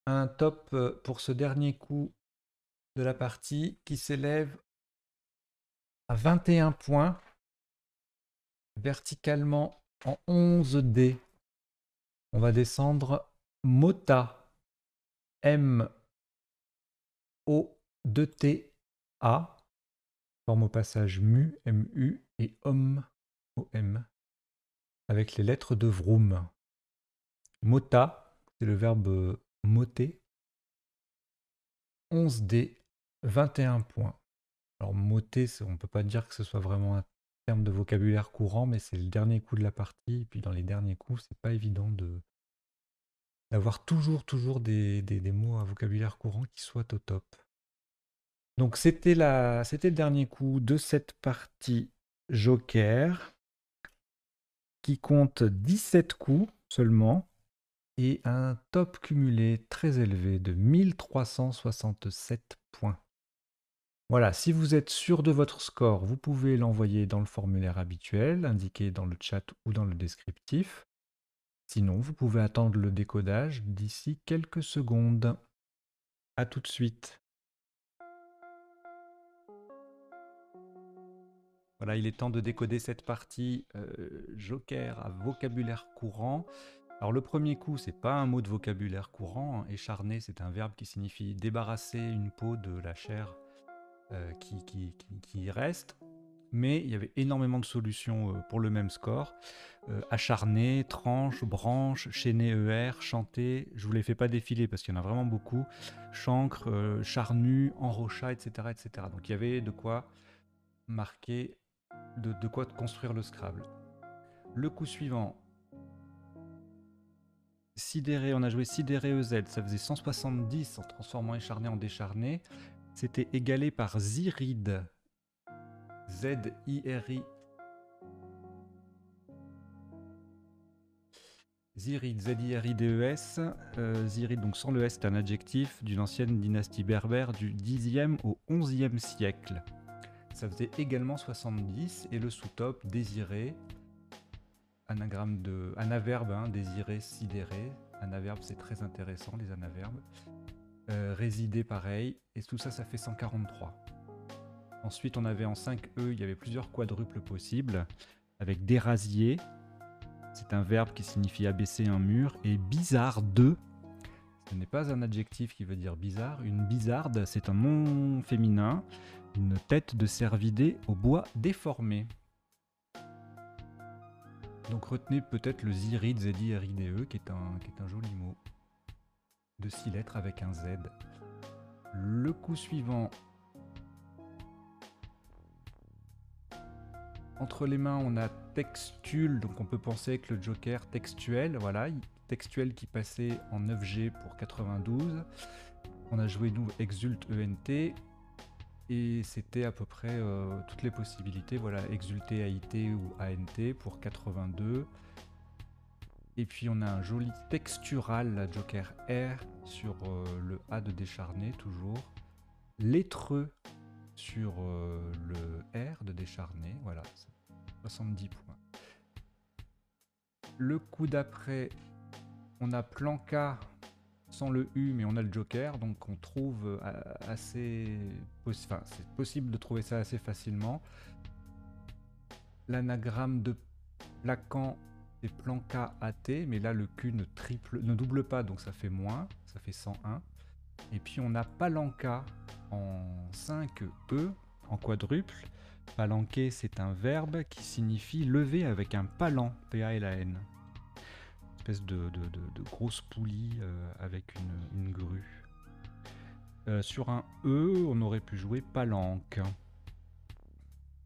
Un top pour ce dernier coup de la partie qui s'élève à 21 points verticalement en 11 dés. On va descendre Mota, M-O-2-T-A, forme au passage mu, M-U, et homme, O-M, avec les lettres de Vroom. Mota, c'est le verbe moter. 11 dés, 21 points. Alors moter, on ne peut pas dire que ce soit vraiment un terme de vocabulaire courant, mais c'est le dernier coup de la partie. Et puis dans les derniers coups, c'est pas évident d'avoir toujours des mots à vocabulaire courant qui soient au top. Donc c'était le dernier coup de cette partie Joker qui compte 17 coups seulement et un top cumulé très élevé de 1367 points. Voilà, si vous êtes sûr de votre score, vous pouvez l'envoyer dans le formulaire habituel, indiqué dans le chat ou dans le descriptif. Sinon, vous pouvez attendre le décodage d'ici quelques secondes. A tout de suite. Voilà, il est temps de décoder cette partie Joker à vocabulaire courant. Alors le premier coup, c'est pas un mot de vocabulaire courant. Écharner, c'est un verbe qui signifie débarrasser une peau de la chair qui reste. Mais il y avait énormément de solutions pour le même score. Acharné, tranche, branche, chaîné ER, chanter. Je vous les fais pas défiler parce qu'il y en a vraiment beaucoup. Chancre, charnu, enrocha, etc., etc. Donc il y avait de quoi marquer, de quoi construire le Scrabble. Le coup suivant, sidéré, on a joué sidéré EZ, ça faisait 170 en transformant écharné en décharné. C'était égalé par Zirid. Z-I-R-I. Zirid, Z-I-R-I-D-E-S. Zirid, donc sans le S, c'est un adjectif d'une ancienne dynastie berbère du 10e au 11e siècle. Ça faisait également 70 et le sous-top, désiré, anagramme de anaverbe, hein, désiré, sidéré. Anaverbe, c'est très intéressant, les anaverbes. Résider, pareil. Et tout ça, ça fait 143. Ensuite, on avait en 5E, il y avait plusieurs quadruples possibles, avec dérasier, c'est un verbe qui signifie abaisser un mur, et bizarde, ce n'est pas un adjectif qui veut dire bizarre. Une bizarde, c'est un nom féminin, une tête de cervidé au bois déformé. Donc retenez peut-être le Zirid, Z-I-R-I-D-E, qui est un joli mot, de 6 lettres avec un Z. Le coup suivant, entre les mains, on a textule, donc on peut penser que le Joker textuel, voilà, textuel qui passait en 9G pour 92. On a joué nous Exult ENT et c'était à peu près toutes les possibilités, voilà, Exulté AIT ou ANT pour 82. Et puis on a un joli textural, la Joker R sur le A de décharné toujours. Lettreux sur le R de décharné, voilà, 70 points. Le coup d'après, on a plan K sans le U, mais on a le Joker, donc on trouve assez... Enfin, c'est possible de trouver ça assez facilement. L'anagramme de Lacan, c'est plan K AT, mais là le Q ne double pas, donc ça fait moins, ça fait 101. Et puis on a palanca en 5E, en quadruple. Palanquer, c'est un verbe qui signifie lever avec un palan, P-A-L-A-N. Une espèce de grosse poulie avec une grue. Sur un E, on aurait pu jouer palanque,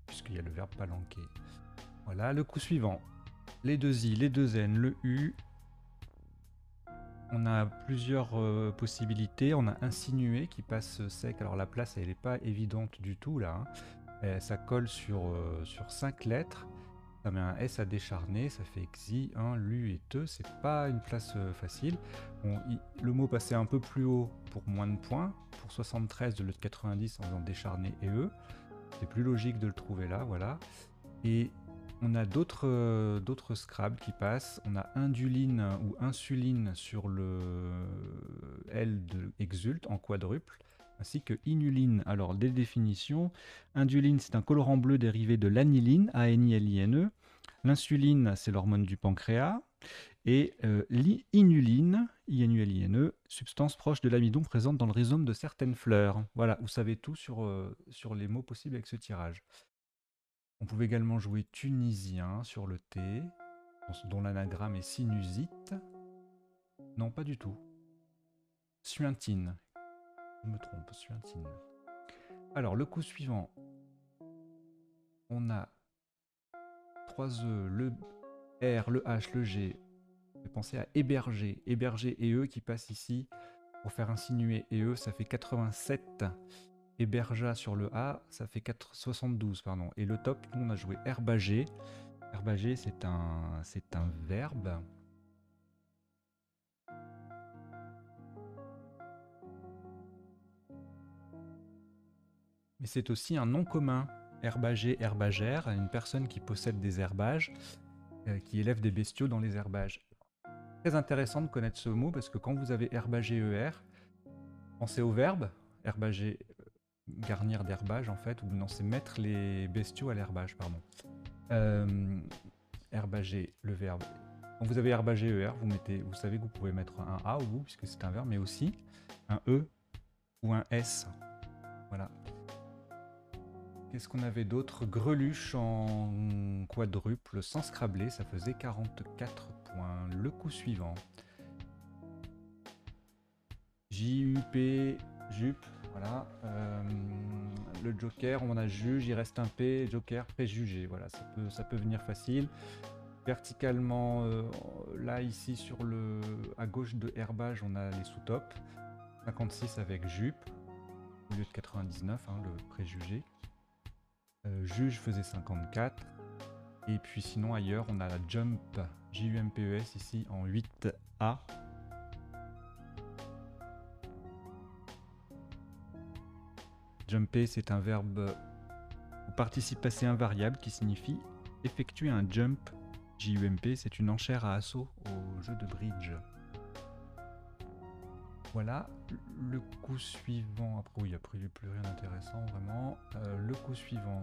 puisqu'il y a le verbe palanquer. Voilà, le coup suivant. Les deux I, les deux N, le U. On a plusieurs possibilités. On a insinué qui passe sec. Alors la place, elle n'est pas évidente du tout là, hein. Ça colle sur 5 lettres. Ça met un S à décharner, ça fait XI, 1, LU et TE. C'est pas une place facile. Bon, le mot passait un peu plus haut pour moins de points. Pour 73 de l'autre 90 en faisant décharner et E. C'est plus logique de le trouver là, voilà. Et on a d'autres Scrabble qui passent. On a induline ou insuline sur le L de Exult en quadruple, ainsi que inuline. Alors, des définitions. Induline, c'est un colorant bleu dérivé de l'aniline, A-N-I-L-I-N-E. L'insuline, c'est l'hormone du pancréas. Et l'inuline, I-N-U-L-I-N-E, substance proche de l'amidon présente dans le rhizome de certaines fleurs. Voilà, vous savez tout sur les mots possibles avec ce tirage. On pouvait également jouer tunisien sur le T, dont l'anagramme est sinusite. Non, pas du tout. Suintine. Je me trompe, suintine. Alors, le coup suivant. On a 3 E, le R, le H, le G. Je vais penser à héberger. Héberger et E qui passe ici. Pour faire insinuer et E, ça fait 87. Hébergea sur le A, ça fait 72, pardon. Et le top, nous on a joué herbager. Herbager, c'est un verbe. Mais c'est aussi un nom commun. Herbager, herbagère, une personne qui possède des herbages, qui élève des bestiaux dans les herbages. Très intéressant de connaître ce mot parce que quand vous avez herbager ER, pensez au verbe, herbager, garnir d'herbage en fait, ou non, c'est mettre les bestiaux à l'herbage, pardon. Herbager, le verbe. Quand vous avez herbager ER, vous savez que vous pouvez mettre un A au bout puisque c'est un verbe, mais aussi un E ou un S. Voilà. Qu'est-ce qu'on avait d'autre? Greluche en quadruple sans scrabler, ça faisait 44 points. Le coup suivant. J-U-P, jupe, voilà. Le joker, on a juge, il reste un P, joker, préjugé. Voilà, ça peut venir facile. Verticalement, là, ici, à gauche de herbage, on a les sous-tops. 56 avec jupe, au lieu de 99, hein, le préjugé. Juge faisait 54. Et puis sinon ailleurs on a la jump, J-U-M-P-E-S ici en 8A. Jumper, c'est un verbe au participe passé invariable qui signifie effectuer un jump. J-U-M-P, c'est une enchère à assaut au jeu de bridge. Voilà, le coup suivant. Après, oui, après, il n'y a plus rien d'intéressant vraiment. Le coup suivant.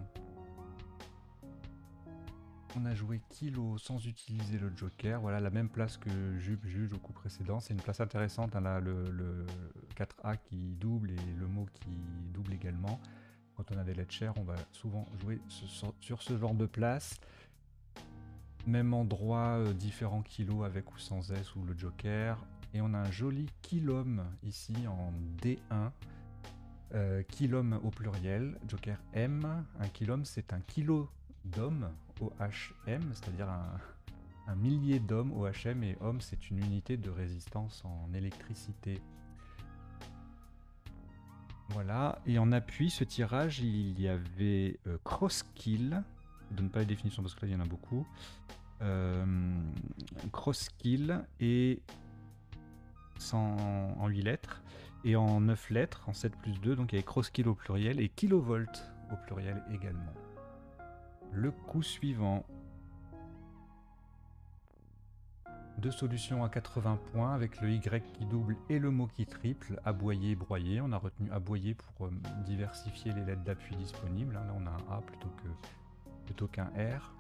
On a joué kilo sans utiliser le joker. Voilà, la même place que jupe, juge au coup précédent. C'est une place intéressante, hein, là, le 4A qui double et le mot qui double également. Quand on a des lettres chères, on va souvent jouer sur ce genre de place. Même endroit, différents kilos avec ou sans S ou le joker. Et on a un joli kilome ici en D1. Kilome au pluriel, joker M. Un kilome, c'est un kilo d'hommes, OHM, c'est-à-dire un millier d'hommes, OHM, et ohm, c'est une unité de résistance en électricité. Voilà, et en appui, ce tirage, il y avait cross-kill. Je ne donne pas les définitions parce que là, il y en a beaucoup. Cross-kill et en 8 lettres. Et en 9 lettres, en 7 plus 2, donc il y avait cross-kill au pluriel et kilovolt au pluriel également. Le coup suivant. Deux solutions à 80 points avec le Y qui double et le mot qui triple, aboyer, broyer. On a retenu aboyer pour diversifier les lettres d'appui disponibles. Là, on a un A plutôt qu'un R.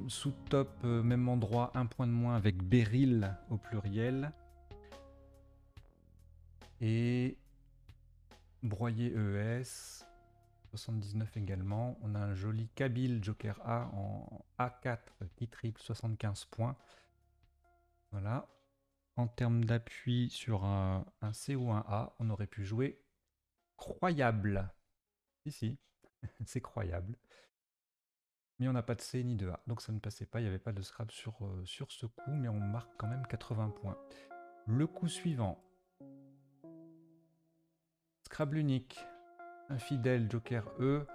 Sous-top, même endroit, un point de moins avec béryl au pluriel. Et broyer ES. 79 également. On a un joli Kabyle Joker A en A4 qui triple 75 points. Voilà. En termes d'appui sur un C ou un A, on aurait pu jouer croyable. Ici, c'est croyable. Mais on n'a pas de C ni de A, donc ça ne passait pas, il n'y avait pas de Scrabble sur ce coup, mais on marque quand même 80 points. Le coup suivant, Scrabble unique, infidèle, Joker E,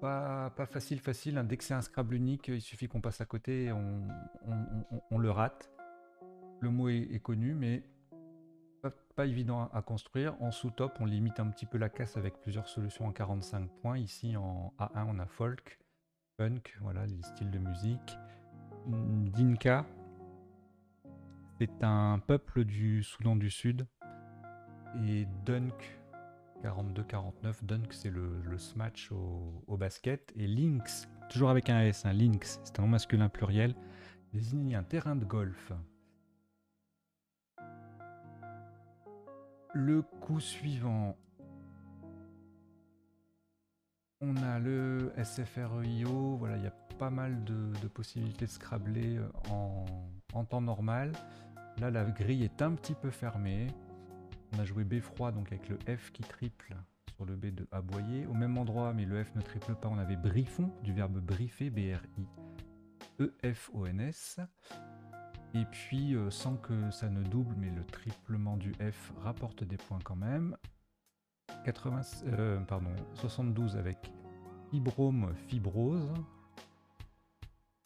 pas facile, hein. Dès que c'est un Scrabble unique, il suffit qu'on passe à côté et on le rate. Le mot est connu, mais pas évident à construire. En sous-top, on limite un petit peu la casse avec plusieurs solutions en 45 points. Ici, en A1, on a folk, punk, voilà, les styles de musique. Dinka, c'est un peuple du Soudan du Sud. Et Dunk, 42-49, Dunk, c'est le smash au basket. Et Lynx, toujours avec un S, hein, Lynx, c'est un nom masculin pluriel, désigne un terrain de golf. Le coup suivant, on a le SFREIO, voilà, il y a pas mal de possibilités de scrabbler en temps normal. Là, la grille est un petit peu fermée. On a joué Beffroi, donc avec le F qui triple sur le B de aboyer. Au même endroit, mais le F ne triple pas, on avait Briffon, du verbe briefer, B-R-I-E-F-O-N-S. Et puis, sans que ça ne double, mais le triplement du F rapporte des points quand même. 72 avec fibrome, fibrose.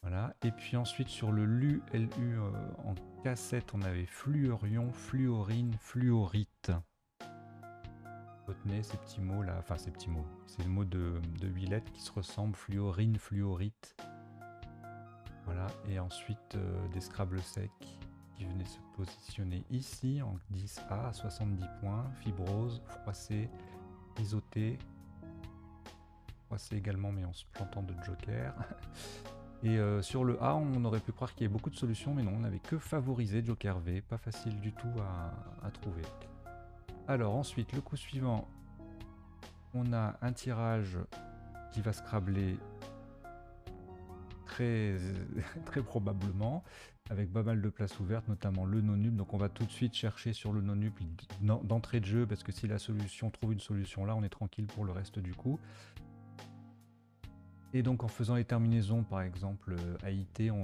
Voilà. Et puis ensuite, sur le LU, LU en cassette, on avait fluorion, fluorine, fluorite. Retenez ces petits mots là, enfin ces petits mots, c'est le mot de 8 lettres qui se ressemblent, fluorine, fluorite. Voilà, et ensuite des Scrabble secs qui venaient se positionner ici en 10A à 70 points, fibrose, froissé, isoté, froissé également mais en se plantant de joker. Et sur le A, on aurait pu croire qu'il y avait beaucoup de solutions, mais non, on n'avait que favorisé Joker V, pas facile du tout à trouver. Alors ensuite, le coup suivant, on a un tirage qui va scrabbler très, très probablement, avec pas mal de places ouvertes, notamment le non-nul. Donc on va tout de suite chercher sur le non-nul d'entrée de jeu, parce que si la solution trouve une solution là, on est tranquille pour le reste du coup. Et donc en faisant les terminaisons, par exemple AIT, on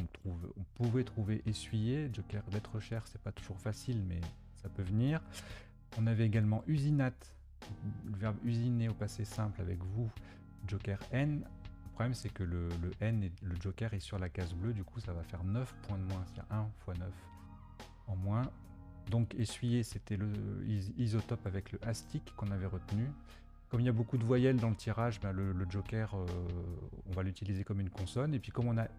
pouvait trouver essuyer. Joker d'être cher, c'est pas toujours facile, mais ça peut venir. On avait également usinate, le verbe usiner au passé simple avec vous, Joker N. Le problème, c'est que le N, le Joker est sur la case bleue, du coup, ça va faire 9 points de moins, c'est-à-dire 1 x 9 en moins. Donc, essuyer, c'était le isotope avec le astic qu'on avait retenu. Comme il y a beaucoup de voyelles dans le tirage, ben le Joker, on va l'utiliser comme une consonne. Et puis, comme on a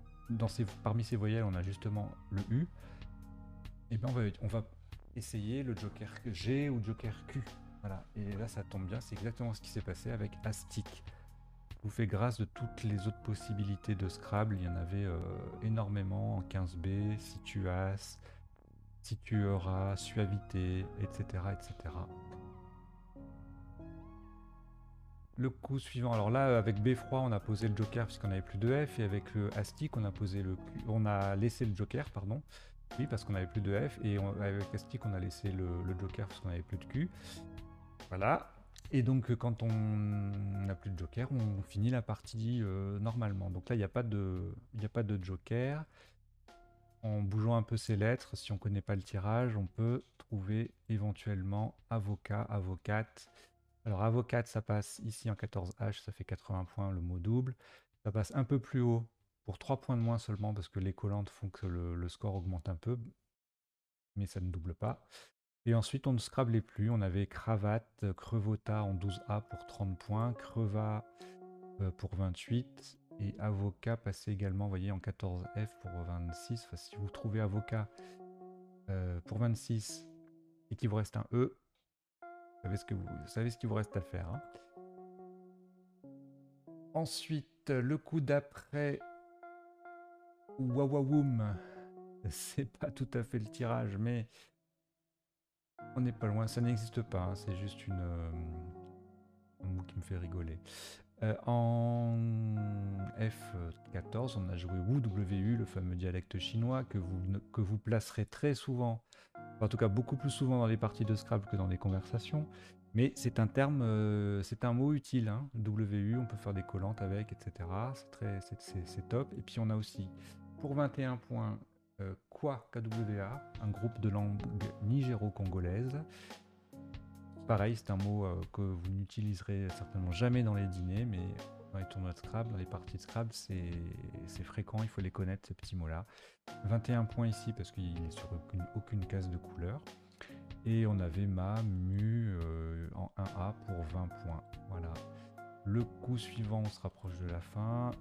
parmi ces voyelles, on a justement le U, et ben on va essayer le Joker G ou Joker Q. Voilà. Et là, ça tombe bien, c'est exactement ce qui s'est passé avec Astic. Je vous fais grâce de toutes les autres possibilités de Scrabble. Il y en avait énormément en 15B, Situas, Situera, Suavité, etc., etc. Le coup suivant, alors là avec Beffroi on a posé le Joker puisqu'on n'avait plus de F, et avec le Astic on a posé on a laissé le Joker, pardon. Oui, parce qu'on n'avait plus de F, et avec Astic on a laissé le Joker parce qu'on n'avait plus de Q. Voilà. Et donc quand on n'a plus de Joker, on finit la partie normalement. Donc là il n'y a pas de Joker. En bougeant un peu ses lettres, si on ne connaît pas le tirage, on peut trouver éventuellement avocat, avocate. Alors avocate, ça passe ici en 14H, ça fait 80 points le mot double. Ça passe un peu plus haut pour 3 points de moins seulement parce que les collantes font que le score augmente un peu, mais ça ne double pas. Et ensuite on ne scrablait plus, on avait cravate, crevota en 12A pour 30 points, creva pour 28, et avocat passait également, vous voyez, en 14F pour 26. Enfin, si vous trouvez avocat pour 26 et qu'il vous reste un E, vous savez ce qu'il vous reste à faire, hein. Ensuite, le coup d'après, Wawawoom, c'est pas tout à fait le tirage, mais on n'est pas loin, ça n'existe pas, hein, c'est juste un mot qui me fait rigoler. En F14, on a joué WU, le fameux dialecte chinois que vous placerez très souvent En tout cas, beaucoup plus souvent dans les parties de Scrabble que dans les conversations. Mais c'est un terme, c'est un mot utile, hein. WU, on peut faire des collantes avec, etc. C'est top. Et puis on a aussi, pour 21 points, Kwa KWA, un groupe de langue nigéro-congolaise. Pareil, c'est un mot que vous n'utiliserez certainement jamais dans les dîners, mais dans les tournois de Scrabble, dans les parties de Scrabble, c'est fréquent, il faut les connaître, ces petits mots-là. 21 points ici parce qu'il est sur aucune case de couleur. Et on avait ma mu en 1A pour 20 points. Voilà. Le coup suivant, on se rapproche de la fin.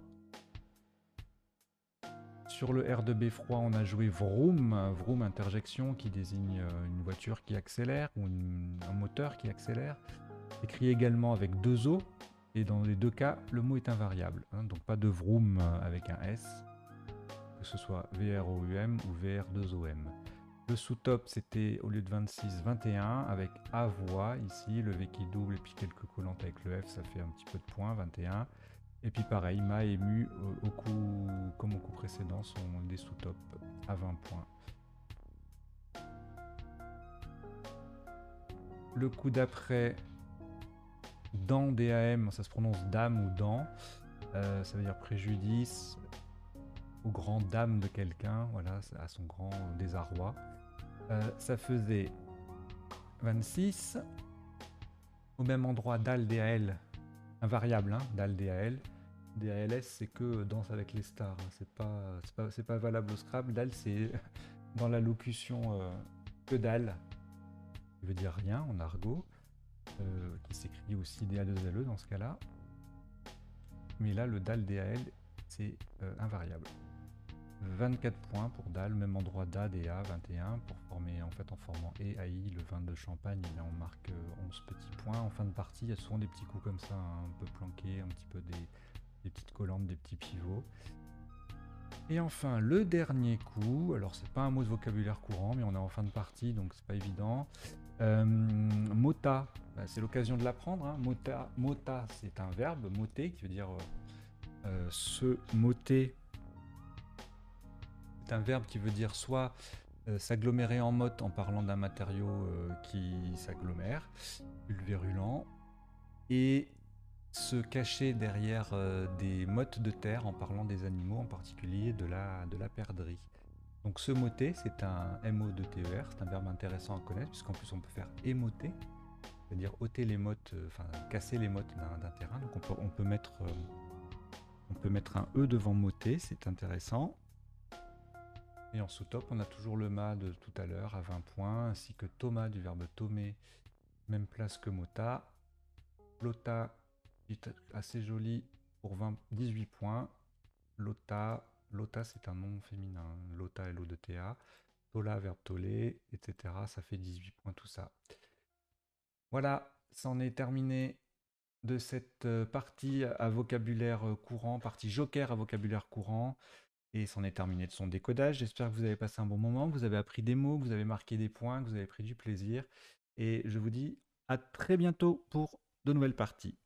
Sur le R de Beffroi, on a joué Vroom, Vroom interjection qui désigne une voiture qui accélère ou un moteur qui accélère. Écrit également avec deux O, et dans les deux cas, le mot est invariable. Hein, donc pas de Vroom avec un S, que ce soit VROUM ou VR2OM. Le sous-top, c'était au lieu de 26, 21, avec A voix ici, le V qui double et puis quelques collantes avec le F, ça fait un petit peu de points, 21. Et puis pareil, Ma et Mu, comme au coup précédent, sont des sous-tops à 20 points. Le coup d'après, dans DAM, ça se prononce dame ou dans, ça veut dire préjudice aux grandes dames de quelqu'un, voilà, à son grand désarroi. Ça faisait 26. Au même endroit, DAL, DAL, invariable, hein, DAL, DAL. DALS, c'est que danse avec les stars, hein. C'est pas valable au Scrabble. DAL, c'est dans la locution que dalle, qui veut dire rien en argot, qui s'écrit aussi DA2LE dans ce cas-là. Mais là, le DAL, DAL, c'est invariable. 24 points pour DAL, même endroit DA, DA, 21, pour former, en fait, en formant E, AI, le vin de champagne, et là on marque 11 petits points. En fin de partie, il y a souvent des petits coups comme ça, hein, un peu planqués, un petit peu des petites collantes, des petits pivots. Et enfin, le dernier coup, alors c'est pas un mot de vocabulaire courant, mais on est en fin de partie, donc c'est pas évident. Mota, c'est l'occasion de l'apprendre, hein. Mota, c'est un verbe, moter, qui veut dire se moter. C'est un verbe qui veut dire soit s'agglomérer en motte en parlant d'un matériau qui s'agglomère, pulvérulent, et se cacher derrière des mottes de terre en parlant des animaux, en particulier de la perdrix. Donc se moter, c'est un M-O-T-E-R, c'est un verbe intéressant à connaître, puisqu'en plus on peut faire émoter, c'est-à-dire ôter les mottes, enfin casser les mottes d'un terrain. Donc on peut mettre un E devant moter, c'est intéressant. Et en sous-top, on a toujours le ma de tout à l'heure à 20 points, ainsi que Thomas du verbe tomer, même place que Mota. Lota, assez joli pour 18 points. Lota, c'est un nom féminin. Lota, L-O-T-A. Tola, verbe toller, etc. Ça fait 18 points tout ça. Voilà, c'en est terminé de cette partie à vocabulaire courant, partie joker à vocabulaire courant. Et c'en est terminé de son décodage. J'espère que vous avez passé un bon moment, que vous avez appris des mots, que vous avez marqué des points, que vous avez pris du plaisir. Et je vous dis à très bientôt pour de nouvelles parties.